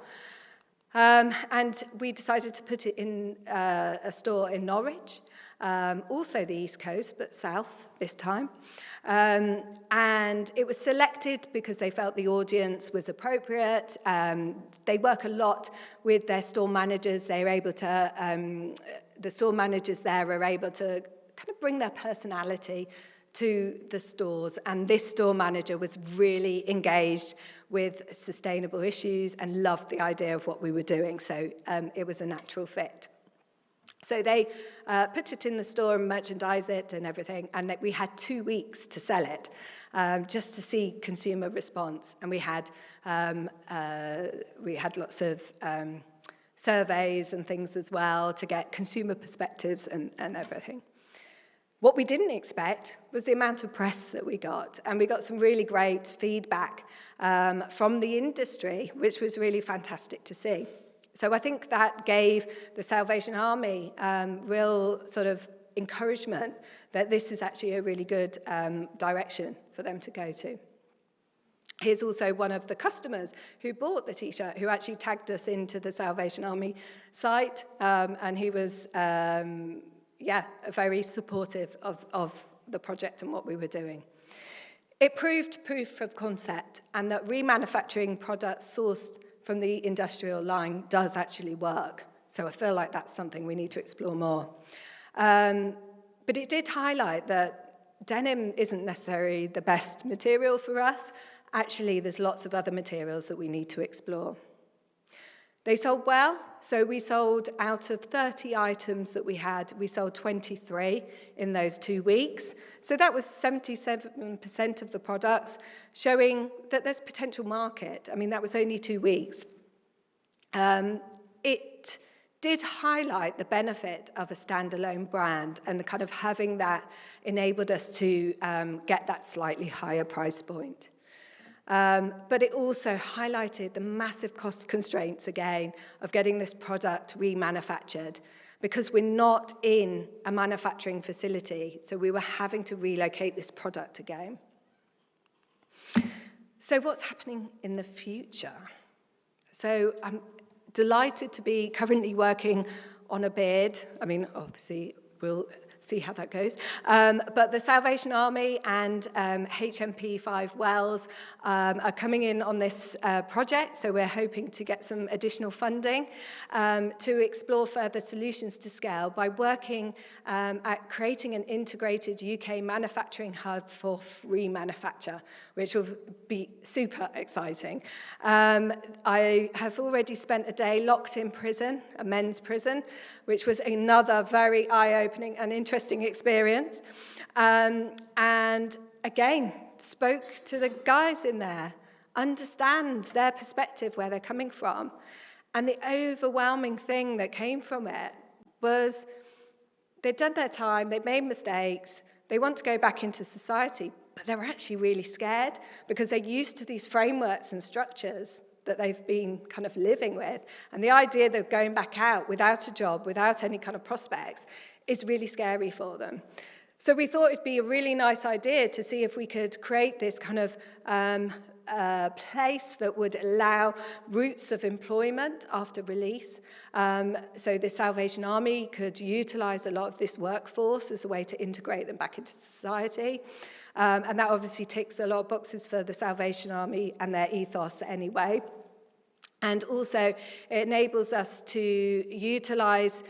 And we decided to put it in a store in Norwich. also the East Coast, but south this time. And it was selected because they felt the audience was appropriate. They work a lot with their store managers. They're able to, the store managers there are able to kind of bring their personality to the stores, and this store manager was really engaged with sustainable issues and loved the idea of what we were doing, so it was a natural fit. So they put it in the store and merchandise it and everything, and we had 2 weeks to sell it, just to see consumer response, and we had lots of surveys and things as well to get consumer perspectives and everything. What we didn't expect was the amount of press that we got, and we got some really great feedback from the industry, which was really fantastic to see. So I think that gave the Salvation Army real sort of encouragement that this is actually a really good direction for them to go to. Here's also one of the customers who bought the T-shirt, who actually tagged us into the Salvation Army site, and he was very supportive of the project and what we were doing. It proved proof of concept, and that remanufacturing products sourced from the industrial line does actually work. So I feel like that's something we need to explore more. But it did highlight that denim isn't necessarily the best material for us. Actually, there's lots of other materials that we need to explore. They sold well, so we sold out of 30 items that we had, we sold 23 in those 2 weeks. So that was 77% of the products, showing that there's potential market. I mean, that was only 2 weeks. It did highlight the benefit of a standalone brand, and the kind of having that enabled us to get that slightly higher price point. But it also highlighted the massive cost constraints, again, of getting this product remanufactured, because we're not in a manufacturing facility, so we were having to relocate this product again. So what's happening in the future? So I'm delighted to be currently working on a bid. I mean, obviously, we'll see how that goes. But the Salvation Army and HMP 5 Wells are coming in on this project, so we're hoping to get some additional funding to explore further solutions to scale by working at creating an integrated UK manufacturing hub for remanufacture, which will be super exciting. I have already spent a day locked in prison, a men's prison, which was another very eye-opening and interesting experience. And again, spoke to the guys in there, understand their perspective, where they're coming from. And the overwhelming thing that came from it was they'd done their time, they'd made mistakes, they want to go back into society, but they're actually really scared because they're used to these frameworks and structures that they've been kind of living with. And the idea that going back out without a job, without any kind of prospects, is really scary for them. So we thought it'd be a really nice idea to see if we could create this kind of place that would allow routes of employment after release. So the Salvation Army could utilize a lot of this workforce as a way to integrate them back into society. And that obviously ticks a lot of boxes for the Salvation Army and their ethos anyway. And also, it enables us to utilize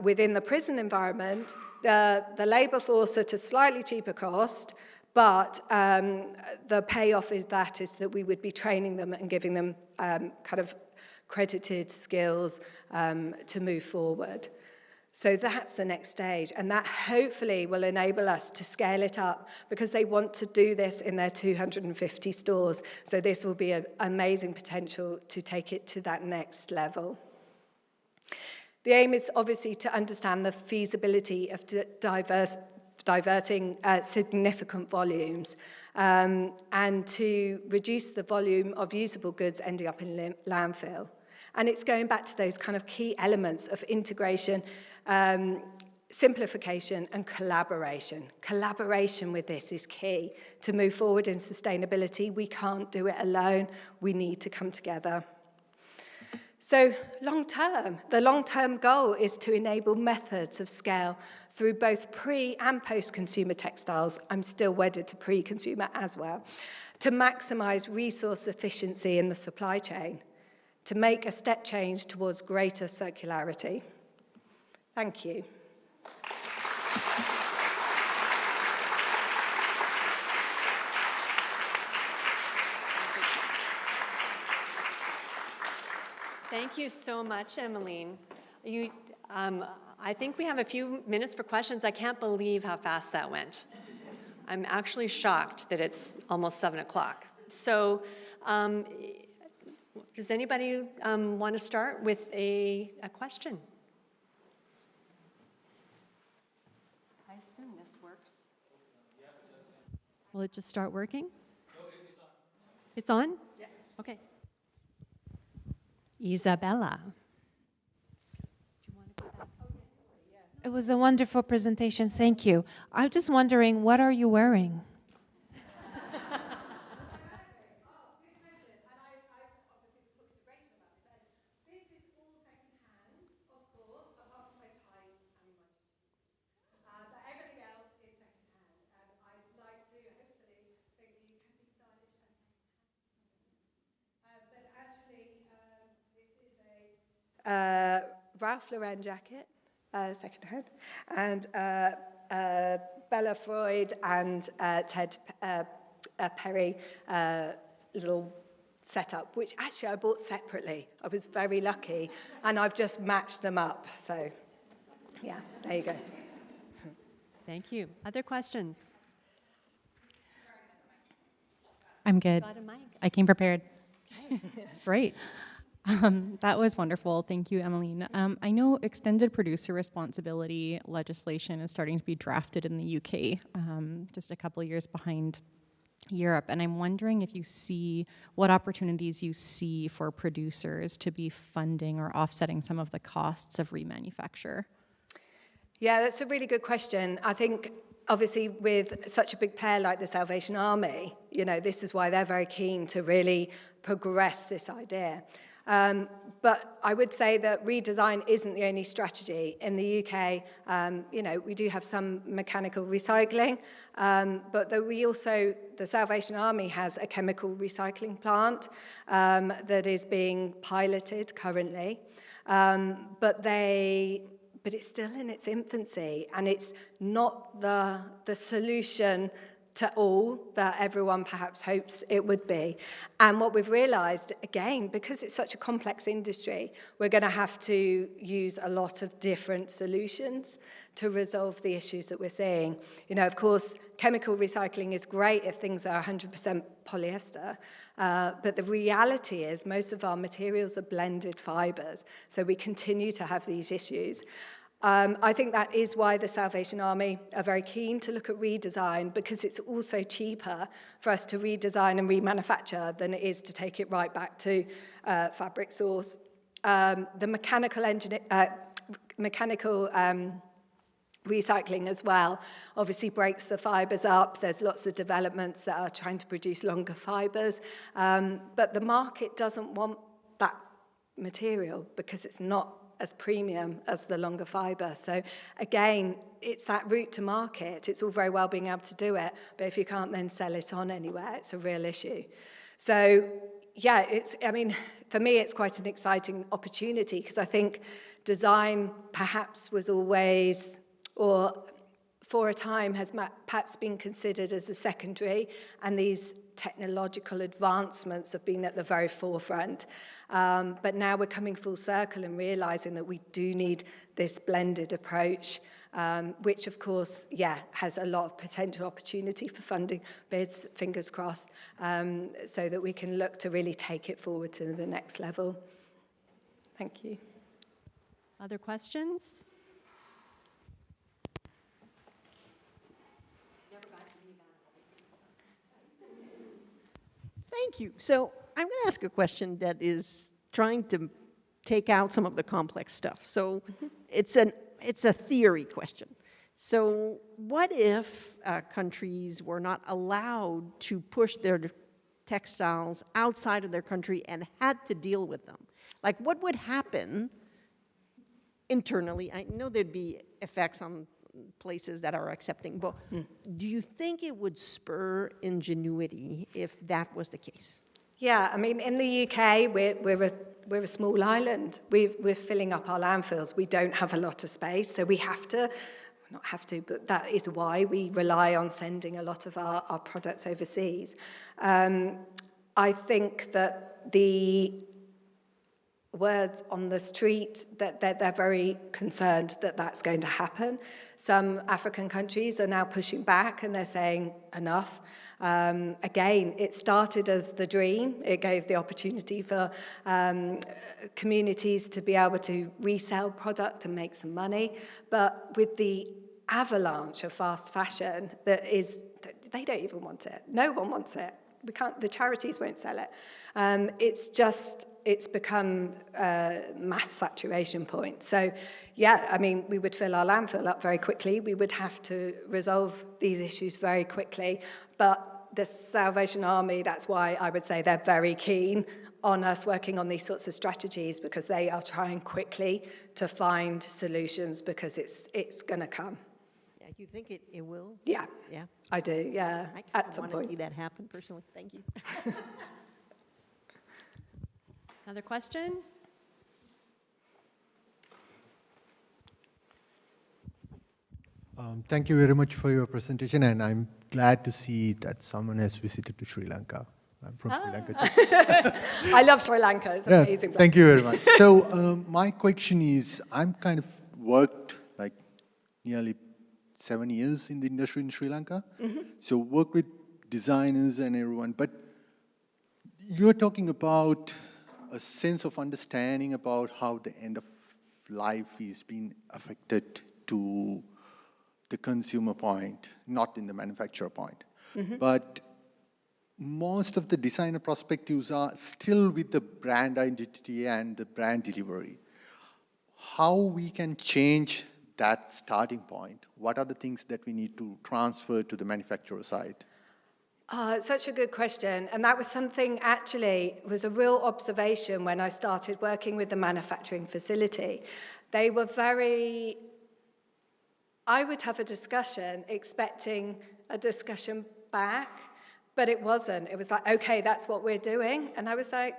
within the prison environment the labour force at a slightly cheaper cost, but the payoff is that we would be training them and giving them kind of credited skills to move forward. So that's the next stage, and that hopefully will enable us to scale it up, because they want to do this in their 250 stores. So this will be an amazing potential to take it to that next level. The aim is obviously to understand the feasibility of diverting significant volumes and to reduce the volume of usable goods ending up in landfill. And it's going back to those kind of key elements of integration, simplification and collaboration. Collaboration with this is key to move forward in sustainability. We can't do it alone. We need to come together. So the long-term goal is to enable methods of scale through both pre- and post-consumer textiles. I'm still wedded to pre-consumer as well, to maximize resource efficiency in the supply chain, to make a step change towards greater circularity. Thank you. Thank you so much, Emmeline. I think we have a few minutes for questions. I can't believe how fast that went. I'm actually shocked that it's almost 7 o'clock. So does anybody want to start with a question? I assume this works. Will it just start working? No, it's on. It's on? Yeah. Okay. Isabella. It was a wonderful presentation, thank you. I'm just wondering, what are you wearing? Ralph Lauren jacket, second-hand, and Bella Freud and Ted Perry little setup, which actually I bought separately. I was very lucky, and I've just matched them up. So, yeah, there you go. Thank you. Other questions? I'm good. Got a mic. I came prepared. Great. That was wonderful. Thank you, Emmeline. I know extended producer responsibility legislation is starting to be drafted in the UK, just a couple of years behind Europe. And I'm wondering if you see what opportunities you see for producers to be funding or offsetting some of the costs of remanufacture. Yeah, that's a really good question. I think, obviously, with such a big player like the Salvation Army, this is why they're very keen to really progress this idea. But I would say that redesign isn't the only strategy. In the UK, we do have some mechanical recycling, but the Salvation Army has a chemical recycling plant that is being piloted currently. But it's still in its infancy, and it's not the solution to all that everyone perhaps hopes it would be. And what we've realized, again, because it's such a complex industry, we're going to have to use a lot of different solutions to resolve the issues that we're seeing. Of course, chemical recycling is great if things are 100% polyester, but the reality is most of our materials are blended fibers, so we continue to have these issues. I think that is why the Salvation Army are very keen to look at redesign, because it's also cheaper for us to redesign and remanufacture than it is to take it right back to fabric source. The mechanical recycling as well obviously breaks the fibers up. There's lots of developments that are trying to produce longer fibers, but the market doesn't want that material because it's not as premium as the longer fiber. So again, it's that route to market. It's all very well being able to do it, but if you can't then sell it on anywhere, it's a real issue. So yeah, for me, it's quite an exciting opportunity, because I think design perhaps was always, or for a time has perhaps been considered as a secondary, and these technological advancements have been at the very forefront. But now we're coming full circle and realizing that we do need this blended approach, which of course, has a lot of potential opportunity for funding bids, fingers crossed, so that we can look to really take it forward to the next level. Thank you. Other questions? Thank you. So I'm going to ask a question that is trying to take out some of the complex stuff. So it's a theory question. So what if countries were not allowed to push their textiles outside of their country and had to deal with them? Like, what would happen internally? I know there'd be effects on places that are accepting, but do you think it would spur ingenuity if that was the case? Yeah, I mean, in the UK, we're a small island. We're filling up our landfills. We don't have a lot of space, so we have to, not have to, but that is why we rely on sending a lot of our products overseas. I think that the words on the street, that they're very concerned that that's going to happen. Some African countries are now pushing back and they're saying enough. Again, it started as the dream. It gave the opportunity for communities to be able to resell product and make some money. But with the avalanche of fast fashion they don't even want it. No one wants it. The charities won't sell it. It's become a mass saturation point. So, yeah, I mean, we would fill our landfill up very quickly. We would have to resolve these issues very quickly. But the Salvation Army, that's why I would say they're very keen on us working on these sorts of strategies, because they are trying quickly to find solutions, because it's going to come. Yeah, you think it will? Yeah. Yeah. I do, yeah, I at some want to point. see that happen personally. Thank you. Another question? Thank you very much for your presentation, and I'm glad to see that someone has visited to Sri Lanka. I'm from Sri Lanka too. I love Sri Lanka. It's an amazing place. Thank you very much. So my question is, I'm kind of worked like nearly 7 years in the industry in Sri Lanka. Mm-hmm. So work with designers and everyone, but you're talking about a sense of understanding about how the end of life is being affected to the consumer point, not in the manufacturer point. Mm-hmm. But most of the designer perspectives are still with the brand identity and the brand delivery. How we can change that starting point? What are the things that we need to transfer to the manufacturer side? Such a good question. And that was something, actually, was a real observation when I started working with the manufacturing facility. They were I would have a discussion expecting a discussion back, but it wasn't. It was like, okay, that's what we're doing. And I was like,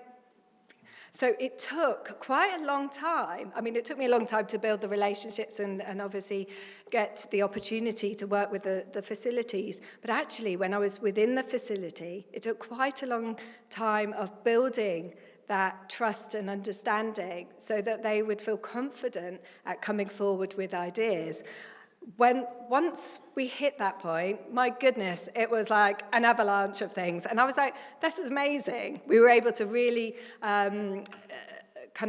so it took quite a long time. I mean, it took me a long time to build the relationships and obviously get the opportunity to work with the facilities. But actually, when I was within the facility, it took quite a long time of building that trust and understanding so that they would feel confident at coming forward with ideas. Once we hit that point, my goodness, it was like an avalanche of things. And I was like, this is amazing. We were able to really kind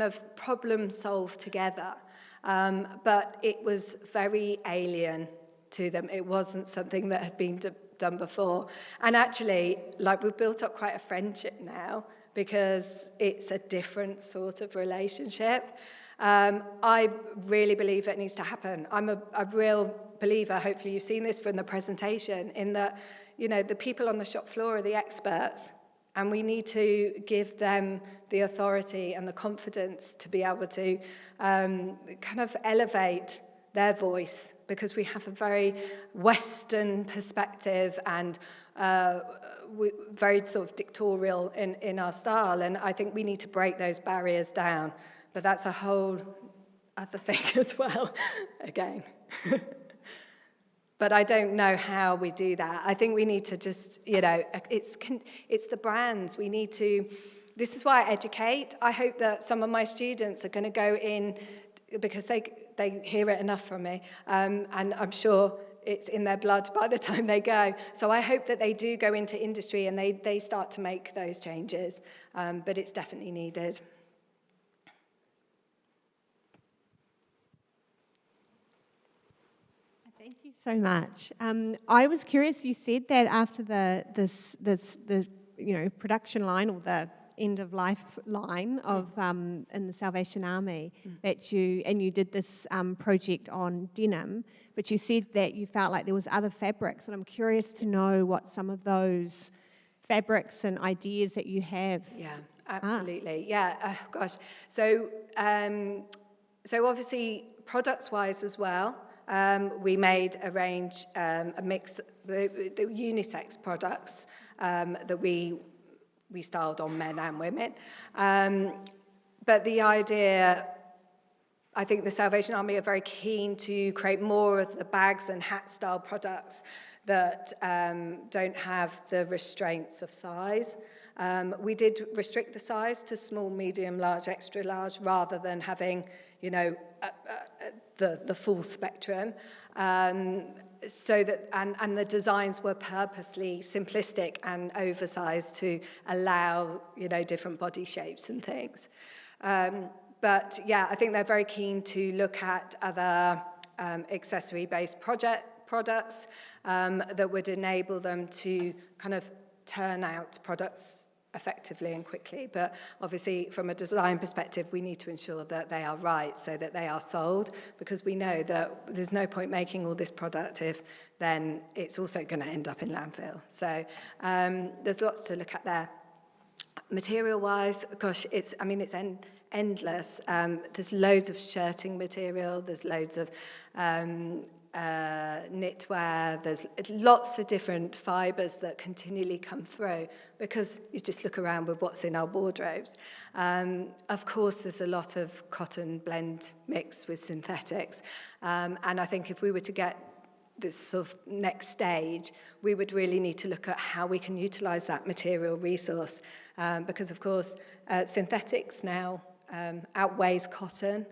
of problem solve together. But it was very alien to them. It wasn't something that had been done before. And actually, like, we've built up quite a friendship now because it's a different sort of relationship. I really believe it needs to happen. I'm a real believer, hopefully you've seen this from the presentation, in that, you know, the people on the shop floor are the experts, and we need to give them the authority and the confidence to be able to kind of elevate their voice, because we have a very Western perspective and very sort of dictatorial in our style, and I think we need to break those barriers down. But that's a whole other thing as well, again. But I don't know how we do that. I think we need to just, you know, it's the brands. We need to, this is why I educate. I hope that some of my students are going to go in, because they hear it enough from me, and I'm sure it's in their blood by the time they go. So I hope that they do go into industry and they start to make those changes, but it's definitely needed. Thank you so much. I was curious. You said that after the production line, or the end of life line of in the Salvation Army, that you did this project on denim, but you said that you felt like there was other fabrics, and I'm curious to know what some of those fabrics and ideas that you have. Yeah. absolutely. Yeah, gosh. So, so obviously, products-wise as well, we made a range, a mix, the unisex products that we styled on men and women. But the idea, I think the Salvation Army are very keen to create more of the bags and hat style products that don't have the restraints of size. We did restrict the size to small, medium, large, extra large, rather than having, you know, the full spectrum. So that, and the designs were purposely simplistic and oversized to allow, you know, different body shapes and things. But yeah, I think they're very keen to look at other accessory-based products that would enable them to kind of turn out products effectively and quickly. But obviously, from a design perspective, we need to ensure that they are right so that they are sold, because we know that there's no point making all this product if then it's also going to end up in landfill. So there's lots to look at there. Material-wise, gosh, it's endless. There's loads of shirting material, there's loads of knitwear, there's lots of different fibres that continually come through, because you just look around with what's in our wardrobes. Of course, there's a lot of cotton blend mix with synthetics, and I think if we were to get this sort of next stage, we would really need to look at how we can utilise that material resource, because of course synthetics now outweighs cotton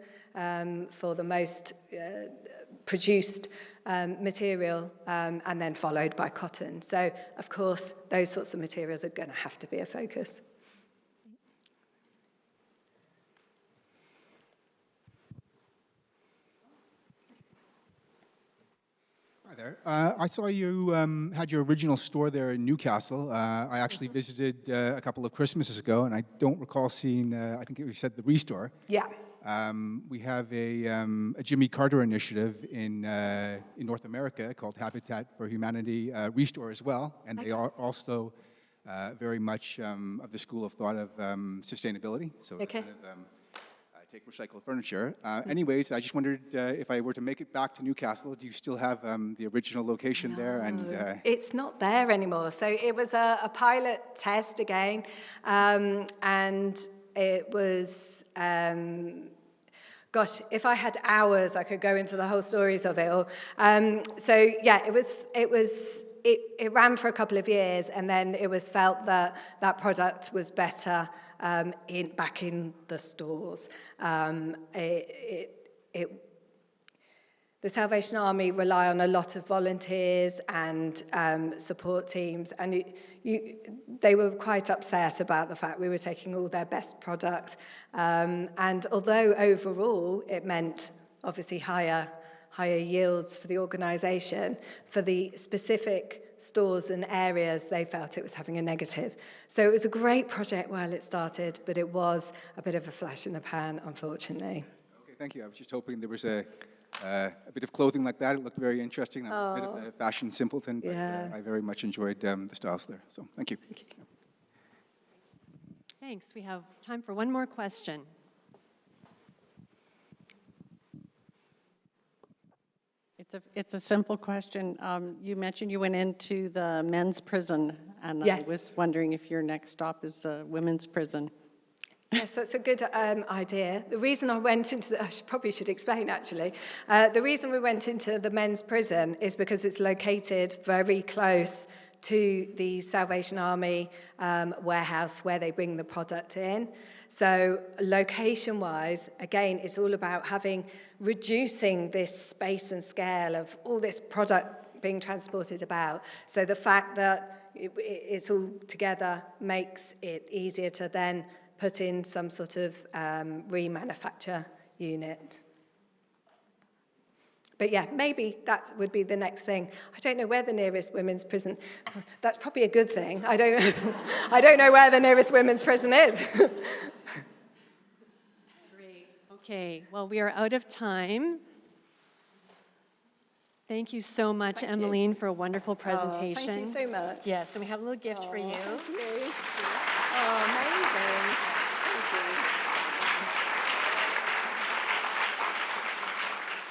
for the most produced material, and then followed by cotton. So, of course, those sorts of materials are going to have to be a focus. Hi there. I saw you had your original store there in Newcastle. I actually visited a couple of Christmases ago, and I don't recall seeing, I think you said the Restore. Yeah. We have a Jimmy Carter initiative in North America called Habitat for Humanity Restore as well, and they are also very much of the school of thought of sustainability. So okay. kind of, take recycled furniture. Anyways, I just wondered if I were to make it back to Newcastle, do you still have the original location there? And it's not there anymore. So it was a pilot test again, and it was, gosh, if I had hours, I could go into the whole stories of it all. So yeah, it ran for a couple of years, and then it was felt that that product was better back in the stores. The Salvation Army rely on a lot of volunteers and support teams, and they were quite upset about the fact we were taking all their best product. And although overall it meant obviously higher yields for the organisation, for the specific stores and areas, they felt it was having a negative. So it was a great project while it started, but it was a bit of a flash in the pan, unfortunately. Okay, thank you. I was just hoping there was a bit of clothing like that. It looked very interesting. I'm a bit of a fashion simpleton, but I very much enjoyed the styles there. So thank you. Thank you. Thanks. We have time for one more question. It's a simple question. You mentioned you went into the men's prison, and yes. I was wondering if your next stop is the women's prison. Yes, that's a good idea. The reason I went into probably should explain actually. The reason we went into the men's prison is because it's located very close to the Salvation Army warehouse where they bring the product in. So location-wise, again, it's all about reducing this space and scale of all this product being transported about. So the fact that it's all together makes it easier to then put in some sort of remanufacture unit. But yeah, maybe that would be the next thing. I don't know where the nearest women's prison. That's probably a good thing. I don't know where the nearest women's prison is. Great. Okay. Well, we are out of time. Thank you so much, Emmeline, for a wonderful presentation. Thank you so much. Yes, and we have a little gift for you. Thank you. Oh, amazing.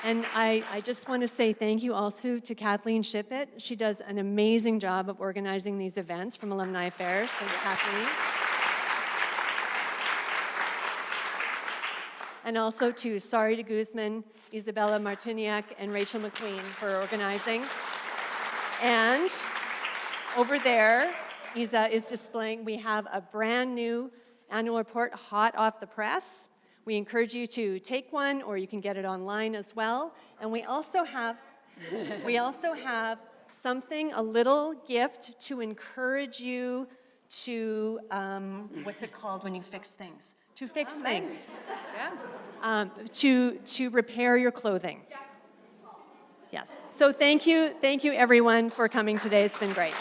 And I just want to say thank you also to Kathleen Shippett. She does an amazing job of organizing these events from Alumni Affairs. Thanks, Kathleen. And also to Sari de Guzman, Isabella Martiniak, and Rachel McQueen for organizing. And over there, Isa is displaying, we have a brand new annual report hot off the press. We encourage you to take one, or you can get it online as well. And we also have something, a little gift to encourage you to, what's it called when you fix things? To fix things. Yeah. To repair your clothing. Yes. So thank you everyone for coming today. It's been great.